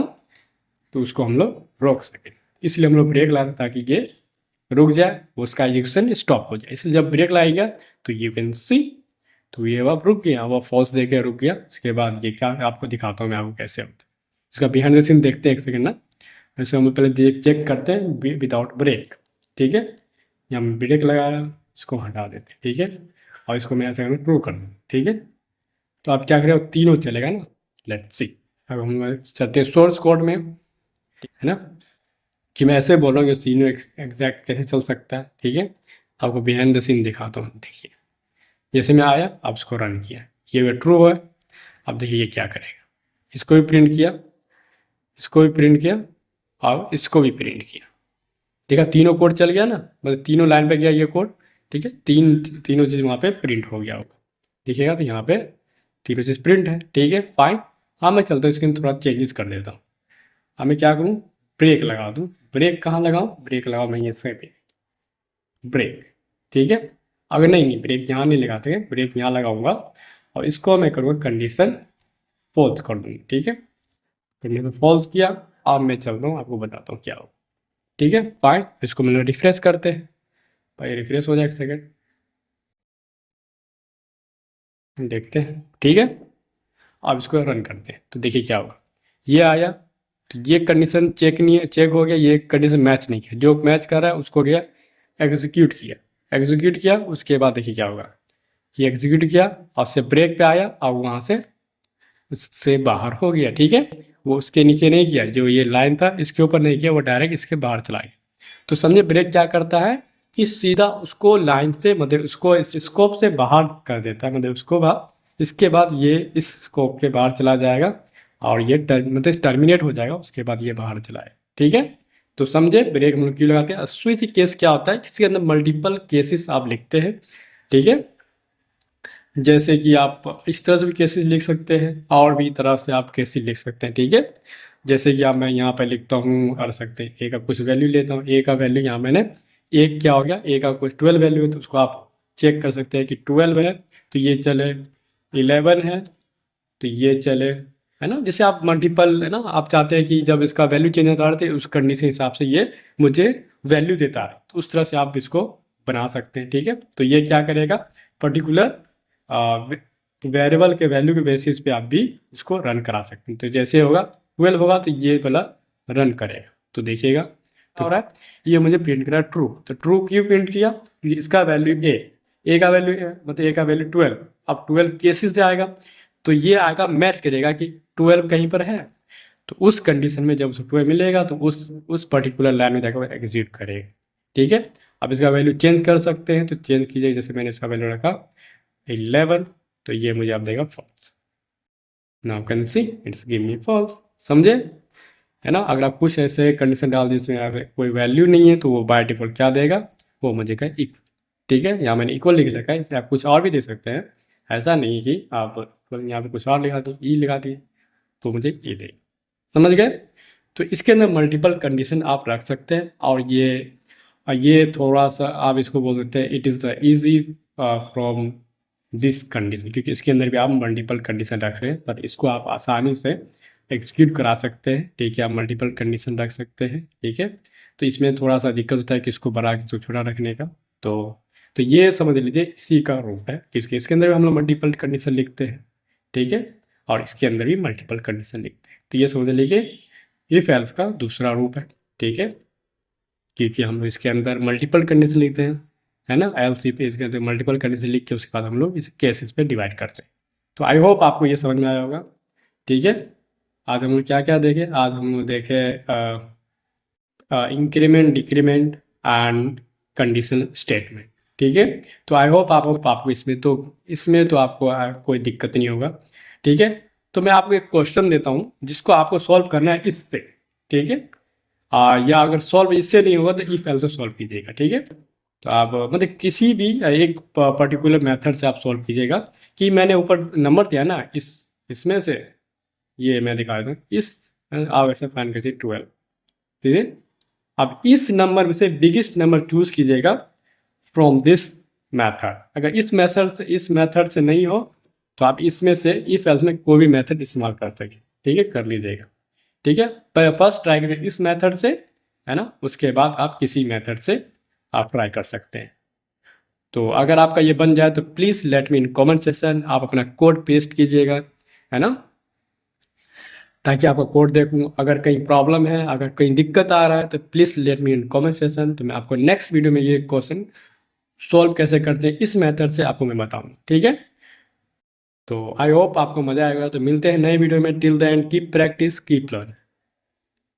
Speaker 1: तो उसको हम लोग रोक सकें, इसलिए हम लोग ब्रेक लगाते हैं ताकि ये रुक जाए, उसका एग्जीक्यूशन स्टॉप हो जाए। इसलिए जब ब्रेक लगाएगा तो यू कैन सी, तो ये अब रुक गया, वह फॉल्स दे के रुक गया। उसके बाद ये क्या आपको दिखाता हूँ मैं आपको कैसे होता है, इसका बिहाइंड द सीन देखते हैं, एक सेकेंड ना। ऐसे हम पहले देख चेक करते हैं विदाउट ब्रेक, ठीक है। यहाँ ब्रेक लगाया, इसको हटा देते हैं, ठीक है, और इसको मैं ऐसे ट्रू कर दूँ, ठीक है। तो आप क्या करें, तीनों चलेगा ना, लेट्स सी। अब हम चलते हैं सोर्स कोड में, है ना, कि मैं ऐसे बोल रहा हूँ कि तीनों एग्जैक्ट कैसे चल सकता है, ठीक है। आपको बिहाइंड द सीन दिखाता हूँ, देखिए जैसे मैं आया, आप इसको रन किया, ये ट्रू है। अब देखिए ये क्या करेगा, इसको भी प्रिंट किया, इसको भी प्रिंट किया, और इसको भी प्रिंट किया, देखा तीनों कोड चल गया ना, मतलब तीनों लाइन पे गया ये कोड, ठीक है। तीनों चीज़ वहाँ पे प्रिंट हो गया होगा, दिखेगा, तो यहाँ पे तीनों चीज़ प्रिंट है, ठीक है, फाइन। हाँ मैं चलता हूँ, इसके थोड़ा चेंजेस कर देता हूँ। अब मैं क्या करूँ, ब्रेक लगा दूँ, ब्रेक कहाँ लगाऊँ, ब्रेक लगाओ मैं ये पे ब्रेक, ठीक है। अगर नहीं ब्रेक यहाँ नहीं लगाते हैं, ब्रेक यहाँ लगाऊंगा, और इसको मैं करूँगा कंडीशन फॉल्स कर दूँगा, ठीक है। कंडीशन फॉल्स किया, अब मैं चलता हूँ, आपको बताता हूँ क्या हो। ठीक है, फाइन, इसको मैंने रिफ्रेश करते हैं। भाई रिफ्रेश हो जाए, एक सेकेंड देखते हैं। ठीक है, अब इसको रन करते हैं तो देखिए क्या होगा। ये आया, तो ये कंडीशन चेक नहीं है, चेक हो गया, ये कंडीशन मैच नहीं किया, जो मैच कर रहा है उसको गया एग्जीक्यूट किया। एग्जीक्यूट किया, उसके बाद देखिए क्या होगा। ये एग्जीक्यूट किया और से ब्रेक पे आया और वहाँ से उससे बाहर हो गया। ठीक है, वो उसके नीचे नहीं किया, जो ये लाइन था इसके ऊपर नहीं किया, वो डायरेक्ट इसके बाहर चला गया। तो समझे ब्रेक क्या करता है कि सीधा उसको लाइन से, मतलब उसको इस स्कोप से बाहर कर देता है, मतलब उसको बाहर, इसके बाद ये इस स्कोप के बाहर चला जाएगा और ये मतलब टर्मिनेट हो जाएगा, उसके बाद ये बाहर चलाएगा। ठीक है, तो समझे ब्रेक हम लोग क्यों लगाते हैं। स्विच केस क्या होता है, इसके अंदर मल्टीपल केसेस आप लिखते हैं। ठीक है, जैसे कि आप इस तरह से भी केसेस लिख सकते हैं और भी तरह से आप केसेस लिख सकते हैं। ठीक है, जैसे कि आप, मैं यहाँ पे लिखता हूँ, कर सकते हैं ए का कुछ वैल्यू लेता हूँ। ए का वैल्यू यहाँ मैंने, एक क्या हो गया, ए का कुछ 12 वैल्यू है, तो उसको आप चेक कर सकते हैं कि 12 है तो ये चले, 11 है तो ये चले, है ना। जैसे आप मल्टीपल, है ना, आप चाहते हैं कि जब इसका वैल्यू चेंज होता है तो उस कंडीशन के हिसाब से ये मुझे वैल्यू देता है, तो उस तरह से आप इसको बना सकते हैं। ठीक है, तो ये क्या करेगा, पर्टिकुलर वेरिएबल के वैल्यू के बेसिस पे आप भी इसको रन करा सकते हैं। तो जैसे होगा 12 होगा तो ये वाला रन करेगा, तो देखिएगा तो हो रहा है। ये मुझे प्रिंट करा ट्रू, तो ट्रू क्यों प्रिंट किया, क्योंकि इसका वैल्यू ए का वैल्यू मतलब ए का वैल्यू 12, अब 12 केसेस से आएगा, तो ये आएगा मैच करेगा कि 12 कहीं पर है, तो उस कंडीशन में जब उसको 12 मिलेगा तो उस पर्टिकुलर लाइन में जाकर एग्जीक्यूट करेगा। ठीक है, अब इसका वैल्यू चेंज कर सकते हैं, तो चेंज कीजिए, जैसे मैंने इसका वैल्यू रखा 11, तो ये मुझे आप देगा false. Now can see it's give me false, समझे, है ना। अगर आप कुछ ऐसे कंडीशन डाल दी इसमें अगर कोई वैल्यू नहीं है तो वो बाय डिफॉल्ट क्या देगा, वो मुझे कहे इक्वल। ठीक है, यहाँ मैंने इक्वल लिख रखा है, इसे आप कुछ और भी दे सकते हैं, ऐसा नहीं कि आप यहाँ पे कुछ और लिखा दो, ई लगा दिए तो मुझे ई देगा। समझ गए, तो इसके अंदर मल्टीपल कंडीशन आप रख सकते हैं, और ये थोड़ा सा आप इसको बोल सकते हैं it is the easy from this condition, क्योंकि इसके अंदर भी आप मल्टीपल कंडीशन रख रहे हैं, पर इसको आप आसानी से एग्जीक्यूट करा सकते हैं। ठीक है, आप मल्टीपल कंडीशन रख सकते हैं। ठीक है, तो इसमें थोड़ा सा दिक्कत होता है कि इसको बड़ा कि छोटा रखने का, तो ये समझ लीजिए इसी का रूप है कि इसके अंदर भी हम लोग मल्टीपल कंडीशन लिखते हैं। ठीक है, और इसके अंदर भी मल्टीपल कंडीशन लिखते हैं, तो ये समझ लीजिए इफ एल्स का दूसरा रूप है। ठीक है, क्योंकि हम लोग इसके अंदर मल्टीपल कंडीशन लिखते हैं, है ना, एल्स इफ इसके अंदर मल्टीपल कंडीशन लिख के उसके बाद हम लोग इस केसेस पे डिवाइड करते हैं। तो आई होप आपको ये समझ में आया होगा। ठीक है, आज हम लोग क्या क्या देखे, आज हम लोग देखे increment, decrement and conditional statement. ठीक है, तो आई होप आपको इसमें तो आपको कोई दिक्कत नहीं होगा। ठीक है, तो मैं आपको एक क्वेश्चन देता हूँ जिसको आपको सॉल्व करना है इससे। ठीक है, या अगर सॉल्व इससे नहीं होगा तो इफ एल्स से सॉल्व कीजिएगा। ठीक है, तो आप मतलब किसी भी एक पर्टिकुलर मेथड से आप सॉल्व कीजिएगा, कि मैंने ऊपर नंबर दिया ना, इसमें से ये मैं दिखा देता हूँ, आप ऐसे फाइन करते 12। ठीक है, अब इस नंबर में से बिगेस्ट नंबर चूज कीजिएगा फ्रॉम दिस मेथड। अगर इस मेथड से नहीं हो तो आप इसमें से इफ एल्स में कोई भी मेथड इस्तेमाल कर सके। ठीक है, कर लीजिएगा। ठीक है, पर फर्स्ट ट्राई करिए इस मेथड से, है ना, उसके बाद आप किसी मेथड से आप ट्राई कर सकते हैं। तो अगर आपका ये बन जाए तो please let me in comment section, आप अपना कोड पेस्ट कीजिएगा, है ना, ताकि आपका कोड देखूं। अगर कहीं प्रॉब्लम है, अगर कहीं दिक्कत आ रहा है तो please let me in comment section, तो मैं आपको नेक्स्ट वीडियो में ये क्वेश्चन सॉल्व कैसे करते हैं इस मेथड से आपको मैं बताऊँ। ठीक है, तो आई होप आपको मज़ा आएगा, तो मिलते हैं नए वीडियो में। Till then keep practice keep learn.